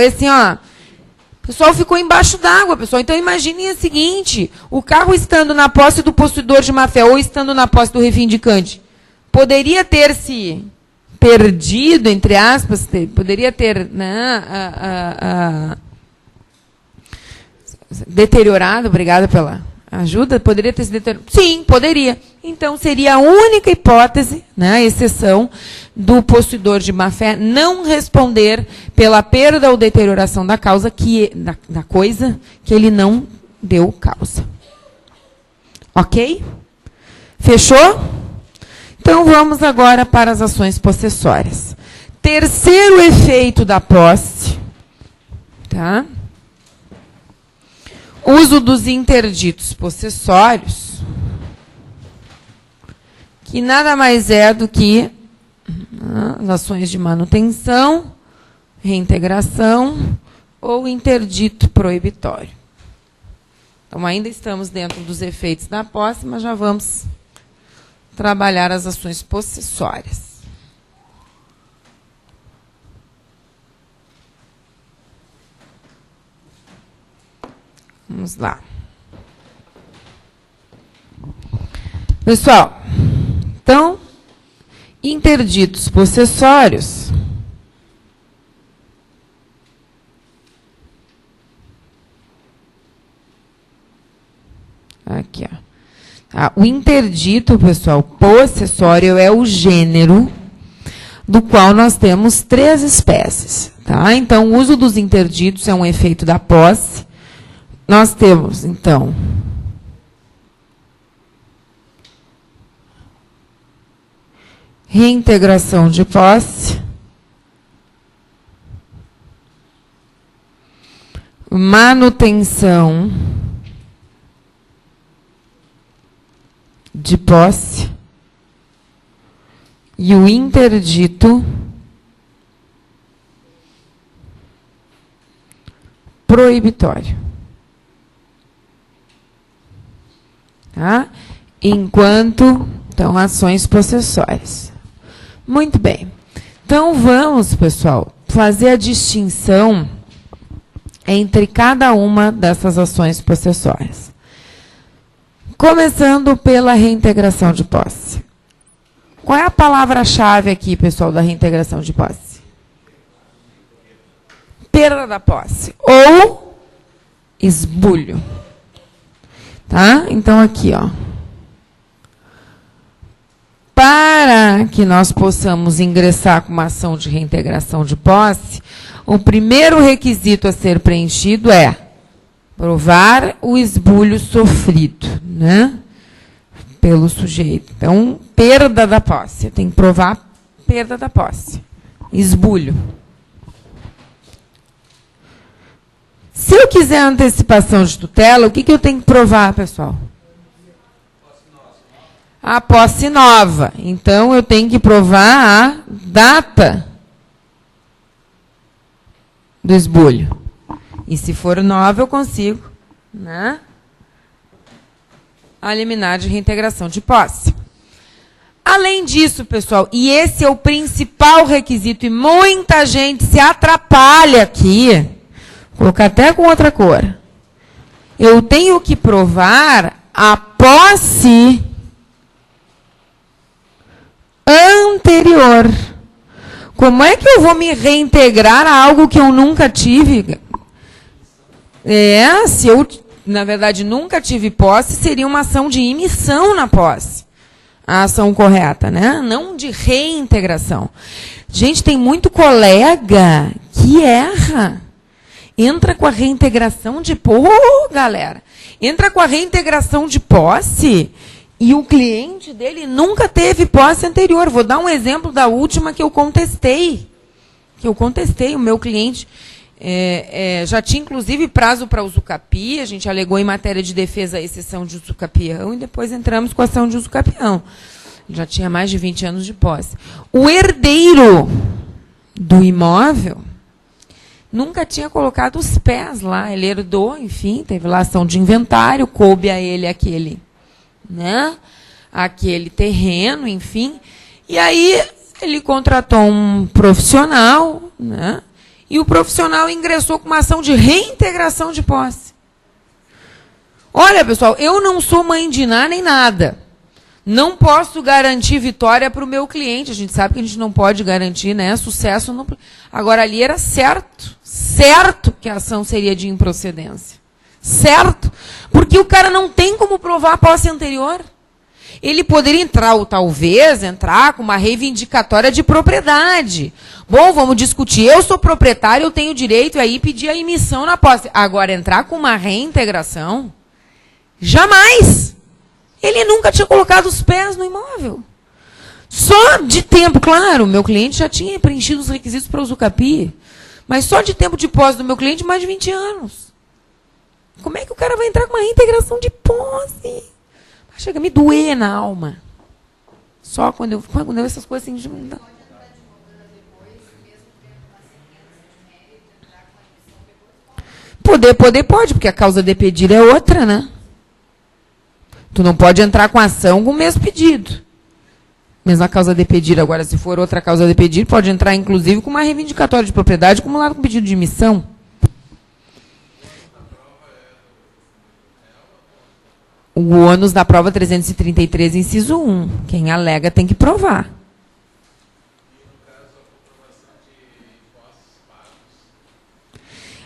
assim, ó. O pessoal ficou embaixo d'água, pessoal. Então imaginem o seguinte, o carro estando na posse do possuidor de má-fé ou estando na posse do reivindicante, poderia ter se perdido, entre aspas, poderia ter, né, deteriorado, obrigada pela ajuda, poderia ter se deteriorado. Sim, poderia. Então, seria a única hipótese, né, a exceção do possuidor de má-fé não responder pela perda ou deterioração da causa, da coisa que ele não deu causa. Ok? Fechou? Então, vamos agora para as ações possessórias. Terceiro efeito da posse, tá? Uso dos interditos possessórios, que nada mais é do que as ações de manutenção, reintegração ou interdito proibitório. Então, ainda estamos dentro dos efeitos da posse, mas já vamos trabalhar as ações possessórias. Vamos lá. Pessoal, então, interditos possessórios aqui, ó. O interdito, pessoal, possessório é o gênero do qual nós temos 3 espécies. Tá? Então, o uso dos interditos é um efeito da posse. Nós temos, então, reintegração de posse, manutenção de posse e o interdito proibitório. Tá? Enquanto, então, ações possessórias. Muito bem. Então, vamos, pessoal, fazer a distinção entre cada uma dessas ações possessórias. Começando pela reintegração de posse. Qual é a palavra-chave aqui, pessoal, da reintegração de posse? Perda da posse ou esbulho. Tá? Então, aqui, ó. Para que nós possamos ingressar com uma ação de reintegração de posse, o primeiro requisito a ser preenchido é provar o esbulho sofrido, né, pelo sujeito. Então, perda da posse. Tem que provar perda da posse. Esbulho. Se eu quiser antecipação de tutela, o que eu tenho que provar, pessoal? A posse nova. Então, eu tenho que provar a data do esbulho. E se for nova, eu consigo, né, a liminar de reintegração de posse. Além disso, pessoal, e esse é o principal requisito, e muita gente se atrapalha aqui, vou colocar até com outra cor. Eu tenho que provar a posse anterior. Como é que eu vou me reintegrar a algo que eu nunca tive? Se eu, na verdade, nunca tive posse, seria uma ação de imissão na posse. A ação correta, né? Não de reintegração. Gente, tem muito colega que erra. Entra com a reintegração de... galera. Entra com a reintegração de posse e o cliente dele nunca teve posse anterior. Vou dar um exemplo da última que eu contestei. O meu cliente... já tinha, inclusive, prazo para usucapi, a gente alegou em matéria de defesa a exceção de usucapião e depois entramos com a ação de usucapião. Já tinha mais de 20 anos de posse. O herdeiro do imóvel nunca tinha colocado os pés lá. Ele herdou, enfim, teve lá ação de inventário, coube a ele aquele, né, aquele terreno, enfim. E aí ele contratou um profissional, né, e o profissional ingressou com uma ação de reintegração de posse. Olha, pessoal, eu não sou mãe de Ná nem nada. Não posso garantir vitória para o meu cliente. A gente sabe que a gente não pode garantir, né, sucesso. No... Agora, ali era certo que a ação seria de improcedência. Certo. Porque o cara não tem como provar a posse anterior. Ele poderia entrar, ou talvez entrar com uma reivindicatória de propriedade. Bom, vamos discutir. Eu sou proprietário, eu tenho direito aí pedir a emissão na posse. Agora, entrar com uma reintegração? Jamais! Ele nunca tinha colocado os pés no imóvel. Só de tempo, claro, o meu cliente já tinha preenchido os requisitos para usucapi, mas só de tempo de posse do meu cliente, mais de 20 anos. Como é que o cara vai entrar com uma reintegração de posse? Chega a me doer na alma. Só quando eu essas coisas assim... Pode, porque a causa de pedir é outra, né? Tu não pode entrar com ação com o mesmo pedido. Mesmo a causa de pedir. Agora, se for outra causa de pedir, pode entrar, inclusive, com uma reivindicatória de propriedade, acumulado com pedido de emissão. O ônus da prova 333, inciso 1. Quem alega tem que provar.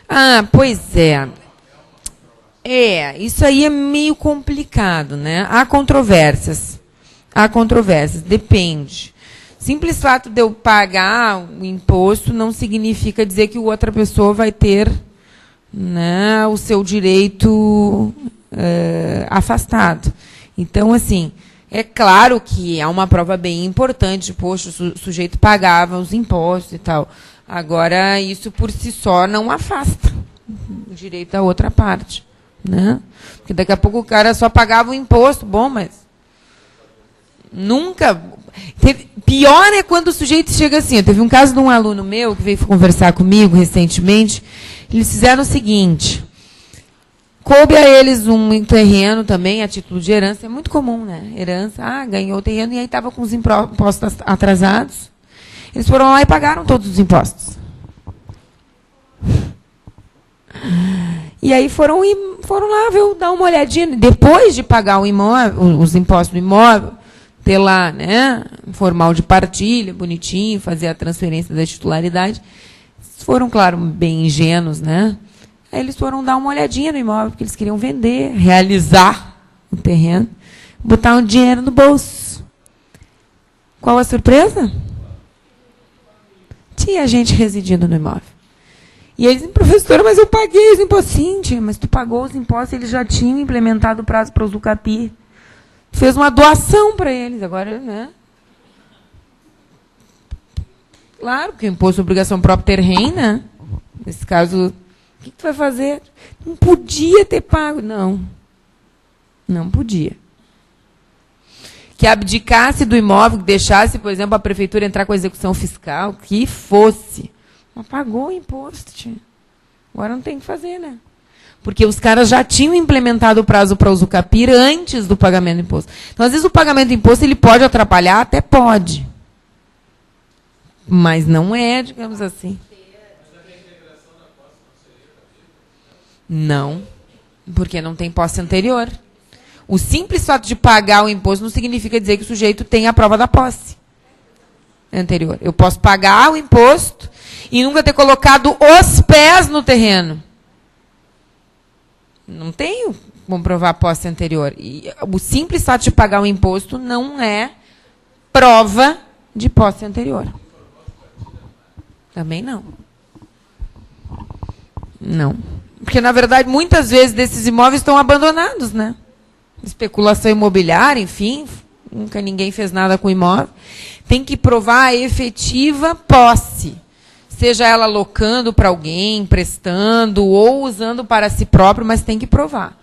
Ah, pois é. Isso aí é meio complicado, né? Há controvérsias, depende. Simples fato de eu pagar o imposto não significa dizer que outra pessoa vai ter, né, o seu direito afastado. Então, assim, é claro que é uma prova bem importante, poxa, o sujeito pagava os impostos e tal. Agora, isso por si só não afasta o direito da outra parte. Né? Porque daqui a pouco o cara só pagava o imposto. Bom, mas nunca... Pior é quando o sujeito chega assim. Teve um caso de um aluno meu que veio conversar comigo recentemente. Eles fizeram o seguinte: coube a eles um terreno também, a título de herança. É muito comum, né? Herança, ganhou o terreno e aí estava com os impostos atrasados. Eles foram lá e pagaram todos os impostos. E aí foram lá, dar uma olhadinha. Depois de pagar o imóvel, os impostos do imóvel, ter lá, né, um formal de partilha, bonitinho, fazer a transferência da titularidade. Eles foram, claro, bem ingênuos, né? Aí eles foram dar uma olhadinha no imóvel, porque eles queriam vender, realizar o terreno, botar um dinheiro no bolso. Qual a surpresa? Tinha gente residindo no imóvel. E eles dizem, professora, mas eu paguei os impostos. Sim, tia, mas tu pagou os impostos, eles já tinham implementado o prazo para o usucapi. Tu fez uma doação para eles, agora, né? Claro, que o imposto de obrigação própria ter reina. Nesse caso, o que tu vai fazer? Não podia ter pago. Não. Não podia. Que abdicasse do imóvel, que deixasse, por exemplo, a prefeitura entrar com a execução fiscal, que fosse. Mas pagou o imposto, tia. Agora não tem o que fazer, né? Porque os caras já tinham implementado o prazo para usucapi antes do pagamento do imposto. Então, às vezes, o pagamento do imposto ele pode atrapalhar, até pode. Mas não é, digamos assim. Não, porque não tem posse anterior. O simples fato de pagar o imposto não significa dizer que o sujeito tem a prova da posse anterior. Eu posso pagar o imposto e nunca ter colocado os pés no terreno. Não tenho como provar a posse anterior. E o simples fato de pagar o imposto não é prova de posse anterior. Também não. Não. Porque, na verdade, muitas vezes desses imóveis estão abandonados, né? Especulação imobiliária, enfim, nunca ninguém fez nada com o imóvel. Tem que provar a efetiva posse. Seja ela alocando para alguém, emprestando ou usando para si próprio, mas tem que provar.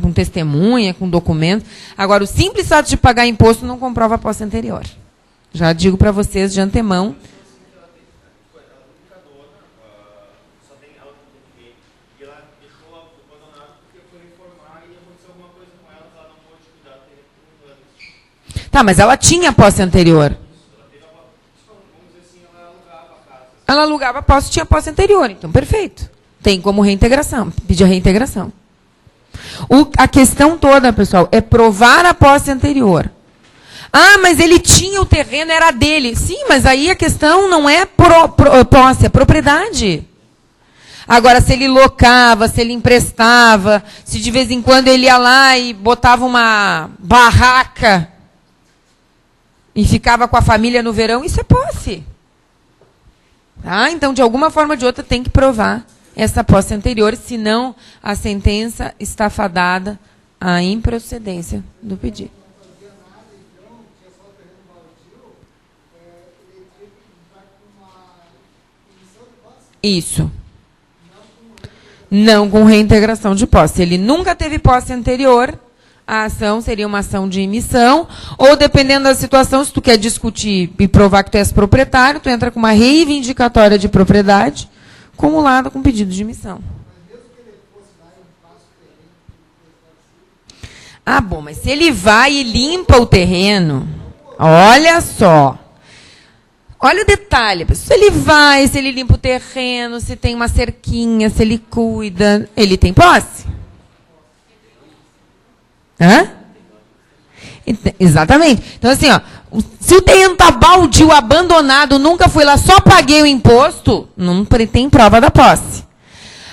Com testemunha, com documento. Agora, o simples fato de pagar imposto não comprova a posse anterior. Já digo para vocês de antemão. E ela deixou abandonado porque foi reformar e aconteceu alguma coisa com ela, ela não pôde cuidar dele por anos. Tá, mas ela tinha posse anterior. Vamos dizer assim, ela alugava a casa. Ela alugava a posse, tinha posse anterior. Então, perfeito. Tem como reintegração. Pedir a reintegração. A questão toda, pessoal, é provar a posse anterior. Ah, mas ele tinha o terreno, era dele. Sim, mas aí a questão não é posse, é propriedade. Agora, se ele locava, se ele emprestava, se de vez em quando ele ia lá e botava uma barraca e ficava com a família no verão, isso é posse. Tá? Então, de alguma forma ou de outra, tem que provar essa posse anterior, senão a sentença está fadada à improcedência do pedido. Isso. Não com reintegração de posse. Se ele nunca teve posse anterior, a ação seria uma ação de emissão, ou dependendo da situação, se tu quer discutir e provar que tu és proprietário, tu entra com uma reivindicatória de propriedade, acumulada com pedido de emissão. Ah, bom, mas se ele vai e limpa o terreno, olha só. Olha o detalhe, se ele vai, se ele limpa o terreno, se tem uma cerquinha, se ele cuida, ele tem posse? Hã? Exatamente. Então, assim, ó, se o terreno está baldio, abandonado, nunca fui lá, só paguei o imposto, não tem prova da posse.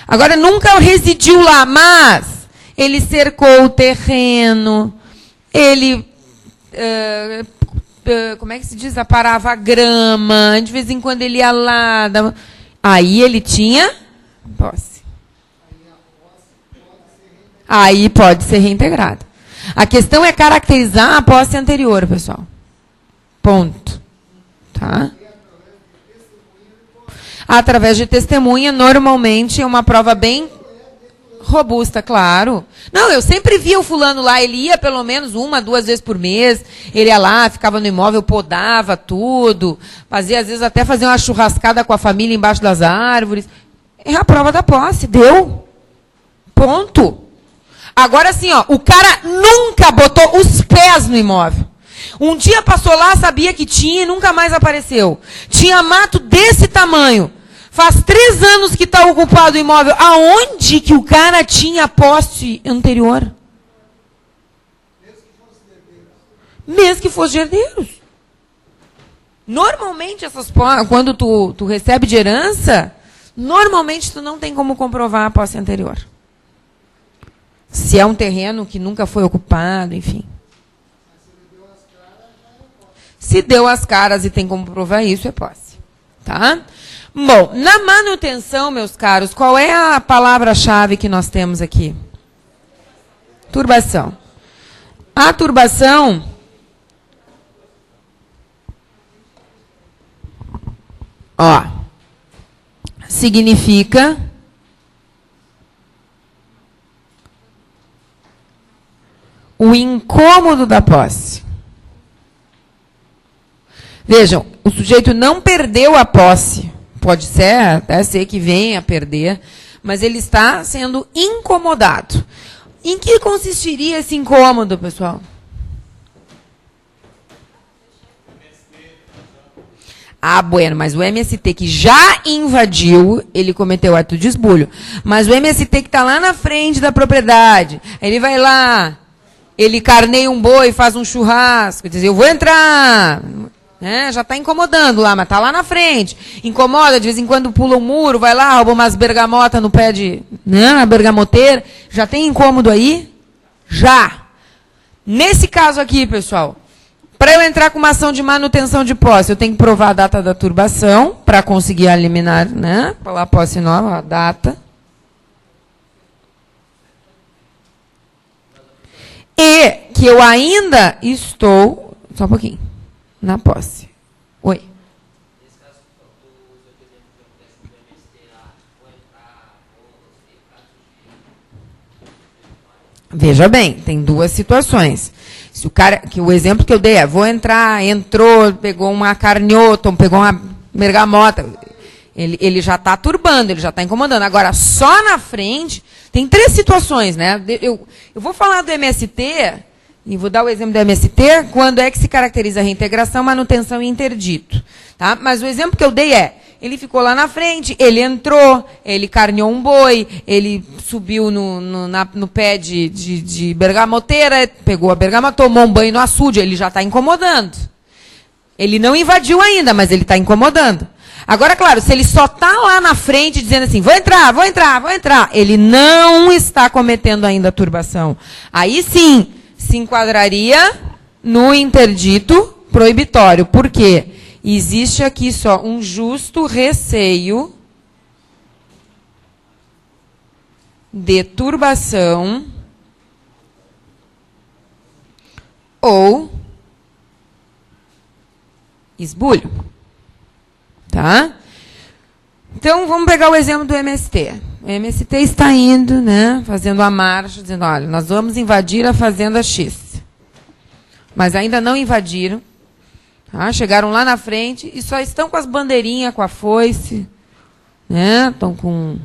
Agora, nunca residiu lá, mas ele cercou o terreno, ele... como é que se diz? Aparava a grama, de vez em quando ele ia lá. Aí ele tinha posse. Aí pode ser reintegrado. A questão é caracterizar a posse anterior, pessoal. Ponto. Tá? Através de testemunha, normalmente é uma prova bem robusta, claro. Não, eu sempre via o fulano lá, ele ia pelo menos 1, 2 vezes por mês, ele ia lá, ficava no imóvel, podava tudo, fazia, às vezes até fazia uma churrascada com a família embaixo das árvores. É a prova da posse, deu. Ponto. Agora sim, ó, o cara nunca botou os pés no imóvel. Um dia passou lá, sabia que tinha e nunca mais apareceu. Tinha mato desse tamanho. Faz 3 anos que está ocupado o imóvel. Aonde que o cara tinha posse anterior? Mesmo que fosse herdeiros. Normalmente, quando tu recebe de herança, normalmente tu não tem como comprovar a posse anterior. Se é um terreno que nunca foi ocupado, enfim. Se deu as caras e tem como provar isso, é posse. Tá? Bom, na manutenção, meus caros, qual é a palavra-chave que nós temos aqui? Turbação. A turbação significa o incômodo da posse. Vejam, o sujeito não perdeu a posse. Pode ser, até ser que venha a perder, mas ele está sendo incomodado. Em que consistiria esse incômodo, pessoal? Ah, bueno, mas o MST que já invadiu, ele cometeu ato de esbulho. Mas o MST que está lá na frente da propriedade, ele vai lá, ele carneia um boi, faz um churrasco, diz, eu vou entrar... já está incomodando lá, mas está lá na frente. Incomoda, de vez em quando pula um muro, vai lá, rouba umas bergamotas no pé de... na bergamoteira. Já tem incômodo aí? Já. Nesse caso aqui, pessoal, para eu entrar com uma ação de manutenção de posse, eu tenho que provar a data da turbação, para conseguir eliminar, pela posse nova, a data. E que eu ainda estou... Só um pouquinho. Na posse. Oi. Nesse caso, os 8 exemplos que acontecem no MST lá, vou entrar, Veja bem, tem 2 situações. Se o cara, que o exemplo que eu dei é, vou entrar, entrou, pegou uma carniota, pegou uma bergamota. Ele já está turbando, ele já está incomodando. Agora, só na frente, tem 3 situações, né? Eu vou falar do MST, e vou dar o exemplo do MST, quando é que se caracteriza a reintegração, manutenção e interdito. Tá? Mas o exemplo que eu dei é, ele ficou lá na frente, ele entrou, ele carneou um boi, ele subiu no pé de bergamoteira, pegou a bergamota, tomou um banho no açude, ele já está incomodando. Ele não invadiu ainda, mas ele está incomodando. Agora, claro, se ele só está lá na frente dizendo assim, vou entrar, vou entrar, vou entrar, ele não está cometendo ainda a turbação. Aí sim, se enquadraria no interdito proibitório. Por quê? Existe aqui só um justo receio de turbação ou esbulho. Tá? Então, vamos pegar o exemplo do MST. O MST está indo, né, fazendo a marcha, dizendo, olha, nós vamos invadir a fazenda X. Mas ainda não invadiram. Tá? Chegaram lá na frente e só estão com as bandeirinhas, com a foice. Né? Estão com...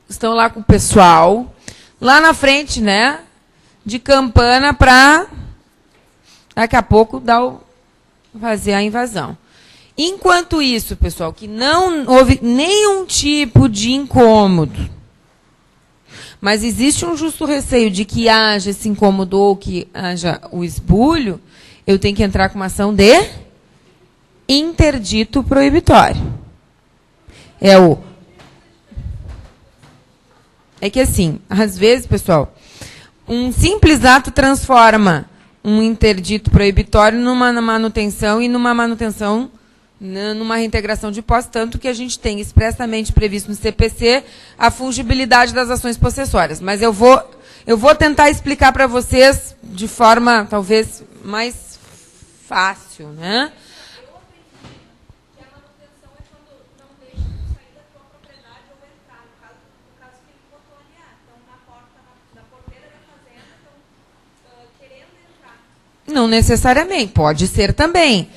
Estão lá com o pessoal. Lá na frente, né, de campana para... Daqui a pouco fazer a invasão. Enquanto isso, pessoal, que não houve nenhum tipo de incômodo, mas existe um justo receio de que haja esse incômodo ou que haja o esbulho, eu tenho que entrar com uma ação de interdito proibitório. É que assim, às vezes, pessoal, um simples ato transforma um interdito proibitório numa manutenção e numa manutenção, numa reintegração de posse, tanto que a gente tem expressamente previsto no CPC a fungibilidade das ações possessórias. Mas eu vou tentar explicar para vocês de forma, talvez, mais fácil, né? Não necessariamente, pode ser também.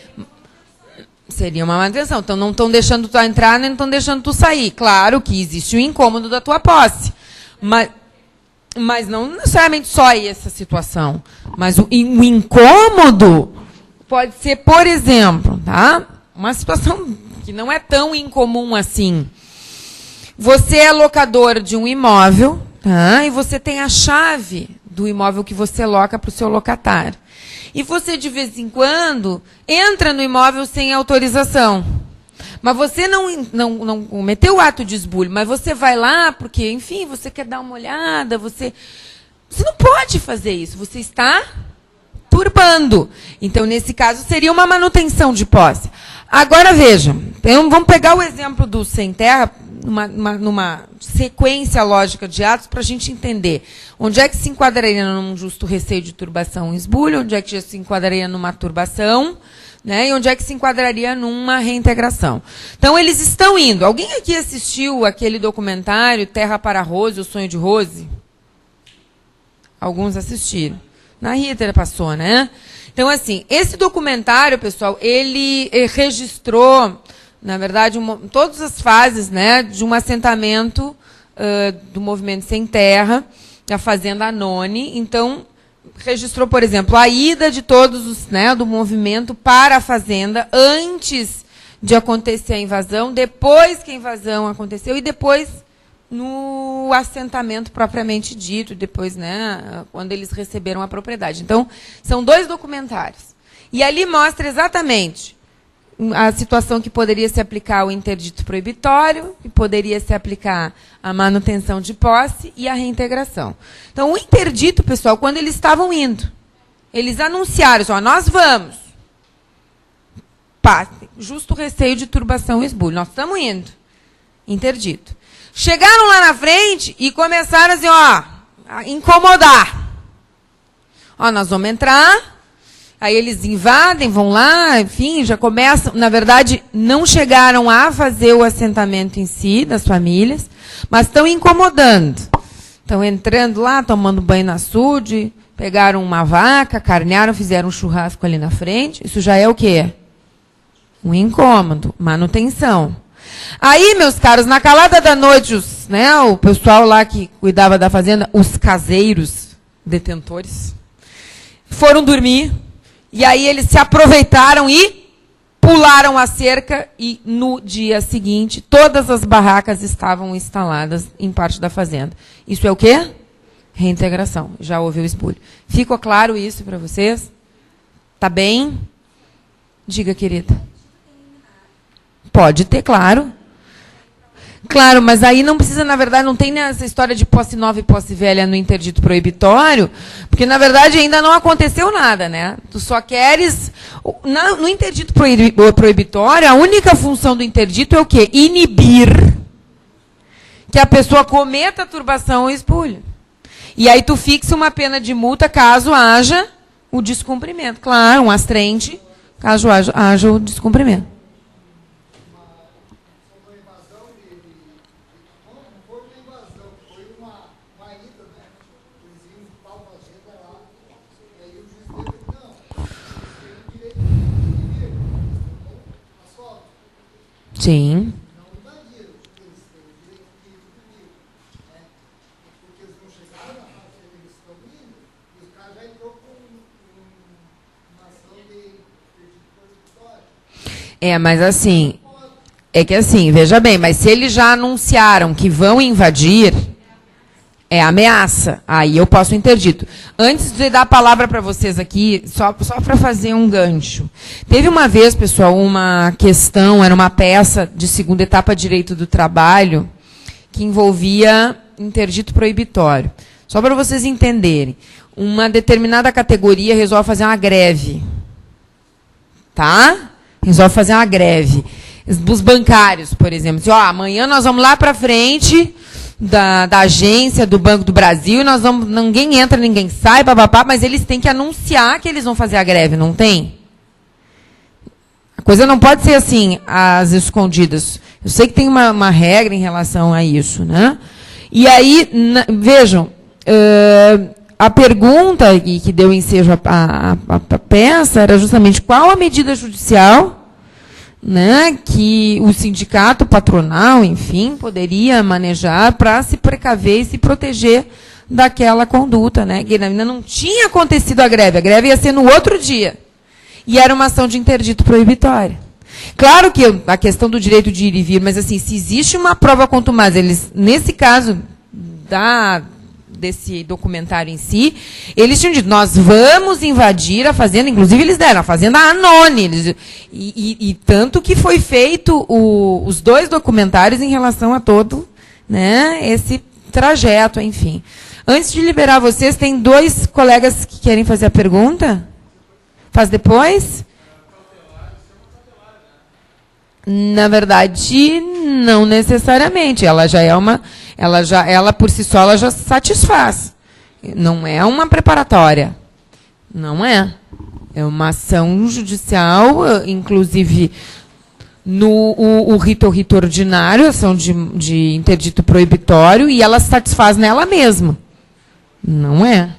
Seria uma manutenção. Então, não estão deixando tu entrar, nem estão deixando tu sair. Claro que existe o incômodo da tua posse. Mas não necessariamente só essa situação. Mas o incômodo pode ser, por exemplo, tá? Uma situação que não é tão incomum assim. Você é locador de um imóvel, tá? E você tem a chave do imóvel que você loca para o seu locatário. E você, de vez em quando, entra no imóvel sem autorização. Mas você não cometeu o ato de esbulho, mas você vai lá porque, enfim, você quer dar uma olhada, você não pode fazer isso, você está turbando. Então, nesse caso, seria uma manutenção de posse. Agora, vejam, vamos pegar o exemplo do sem terra, numa sequência lógica de atos, para a gente entender onde é que se enquadraria num justo receio de turbação e esbulho, onde é que se enquadraria numa turbação, né, e onde é que se enquadraria numa reintegração. Então, eles estão indo. Alguém aqui assistiu aquele documentário Terra para Rose, O Sonho de Rose? Alguns assistiram. Na Rita passou, né? Então, assim, esse documentário, pessoal, ele registrou, na verdade, todas as fases, né, de um assentamento do movimento sem terra, da fazenda Anone. Então, registrou, por exemplo, a ida de todos os, né, do movimento para a fazenda antes de acontecer a invasão, depois que a invasão aconteceu e depois no assentamento propriamente dito, depois, né, quando eles receberam a propriedade. Então, são 2 documentários. E ali mostra exatamente a situação que poderia se aplicar ao interdito proibitório, que poderia se aplicar à manutenção de posse e à reintegração. Então, o interdito, pessoal, quando eles estavam indo, eles anunciaram, ó, nós vamos. Justo receio de turbação e esbulho. Nós estamos indo. Interdito. Chegaram lá na frente e começaram assim, ó, a incomodar. Ó, nós vamos entrar. Aí eles invadem, vão lá, enfim, já começam. Na verdade, não chegaram a fazer o assentamento em si, das famílias, mas estão incomodando. Estão entrando lá, tomando banho no açude, pegaram uma vaca, carnearam, fizeram um churrasco ali na frente, isso já é o quê? Um incômodo, manutenção. Aí, meus caros, na calada da noite, o pessoal lá que cuidava da fazenda, os caseiros detentores, foram dormir, e aí eles se aproveitaram e pularam a cerca, e no dia seguinte, todas as barracas estavam instaladas em parte da fazenda. Isso é o quê? Reintegração. Já houve o esbulho. Ficou claro isso para vocês? Tá bem? Diga, querida. Pode ter, claro. Claro, mas aí não precisa, na verdade, não tem essa história de posse nova e posse velha no interdito proibitório, porque, na verdade, ainda não aconteceu nada, né? Tu só queres... No interdito proibitório, a única função do interdito é o quê? Inibir que a pessoa cometa turbação ou esbulho. E aí tu fixa uma pena de multa caso haja o descumprimento. Claro, um astrente, caso haja o descumprimento. Sim. Não invadiram, eles têm o direito de impedir, né? Porque eles não chegaram na fase que eles estão indo, e o cara já entrou com uma ação de vitória. Mas assim, é que assim, veja bem, mas se eles já anunciaram que vão invadir, é ameaça, aí eu posso interdito. Antes de dar a palavra para vocês aqui, só para fazer um gancho. Teve uma vez, pessoal, uma questão, era uma peça de segunda etapa direito do trabalho, que envolvia interdito proibitório. Só para vocês entenderem. Uma determinada categoria resolve fazer uma greve. Tá? Resolve fazer uma greve. Os bancários, por exemplo. Assim, amanhã nós vamos lá para frente... Da agência, do Banco do Brasil, ninguém entra, ninguém sai, papapá, mas eles têm que anunciar que eles vão fazer a greve, não tem? A coisa não pode ser assim, às escondidas. Eu sei que tem uma regra em relação a isso, né? E aí, vejam, a pergunta que deu ensejo à peça era justamente qual a medida judicial, né, que o sindicato patronal, enfim, poderia manejar para se precaver e se proteger daquela conduta, né? Que ainda não tinha acontecido a greve ia ser no outro dia. E era uma ação de interdito proibitório. Claro que a questão do direito de ir e vir, mas assim, se existe uma prova contumaz, eles, nesse caso desse documentário em si, eles tinham dito, nós vamos invadir a fazenda, inclusive eles deram, a fazenda Anone, e tanto que foi feito os dois documentários em relação a todo, né, esse trajeto, enfim. Antes de liberar vocês, tem dois colegas que querem fazer a pergunta? Faz depois? Na verdade, não necessariamente. Ela já é ela por si só ela já satisfaz. Não é uma preparatória. Não é. É uma ação judicial, inclusive o rito ordinário, ação de interdito proibitório, e ela satisfaz nela mesma. Não é.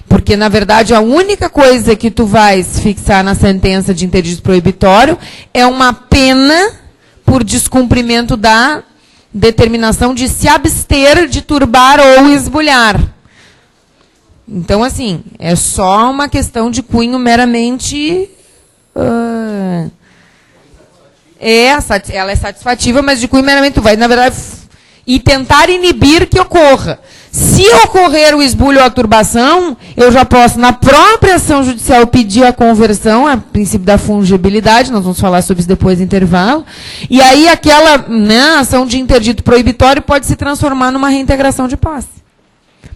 Porque, na verdade, a única coisa que tu vais fixar na sentença de interdito proibitório é uma pena por descumprimento da determinação de se abster de turbar ou esbulhar. Então, assim, é só uma questão de cunho meramente... ela é satisfativa, mas de cunho meramente... Tu vai, na verdade, e tentar inibir que ocorra. Se ocorrer o esbulho ou a turbação, eu já posso, na própria ação judicial, pedir a conversão, a princípio da fungibilidade, nós vamos falar sobre isso depois do intervalo, e aí aquela, né, ação de interdito proibitório pode se transformar numa reintegração de posse.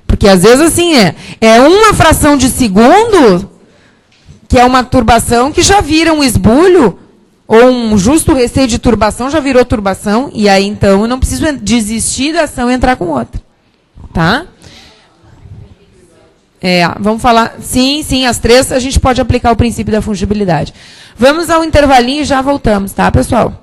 Porque, às vezes, assim, é uma fração de segundo, que é uma turbação, que já vira um esbulho, ou um justo receio de turbação, já virou turbação, e aí, então, eu não preciso desistir da ação e entrar com outra. Tá? Vamos falar... Sim, as três a gente pode aplicar o princípio da fungibilidade. Vamos ao intervalinho e já voltamos, tá, pessoal?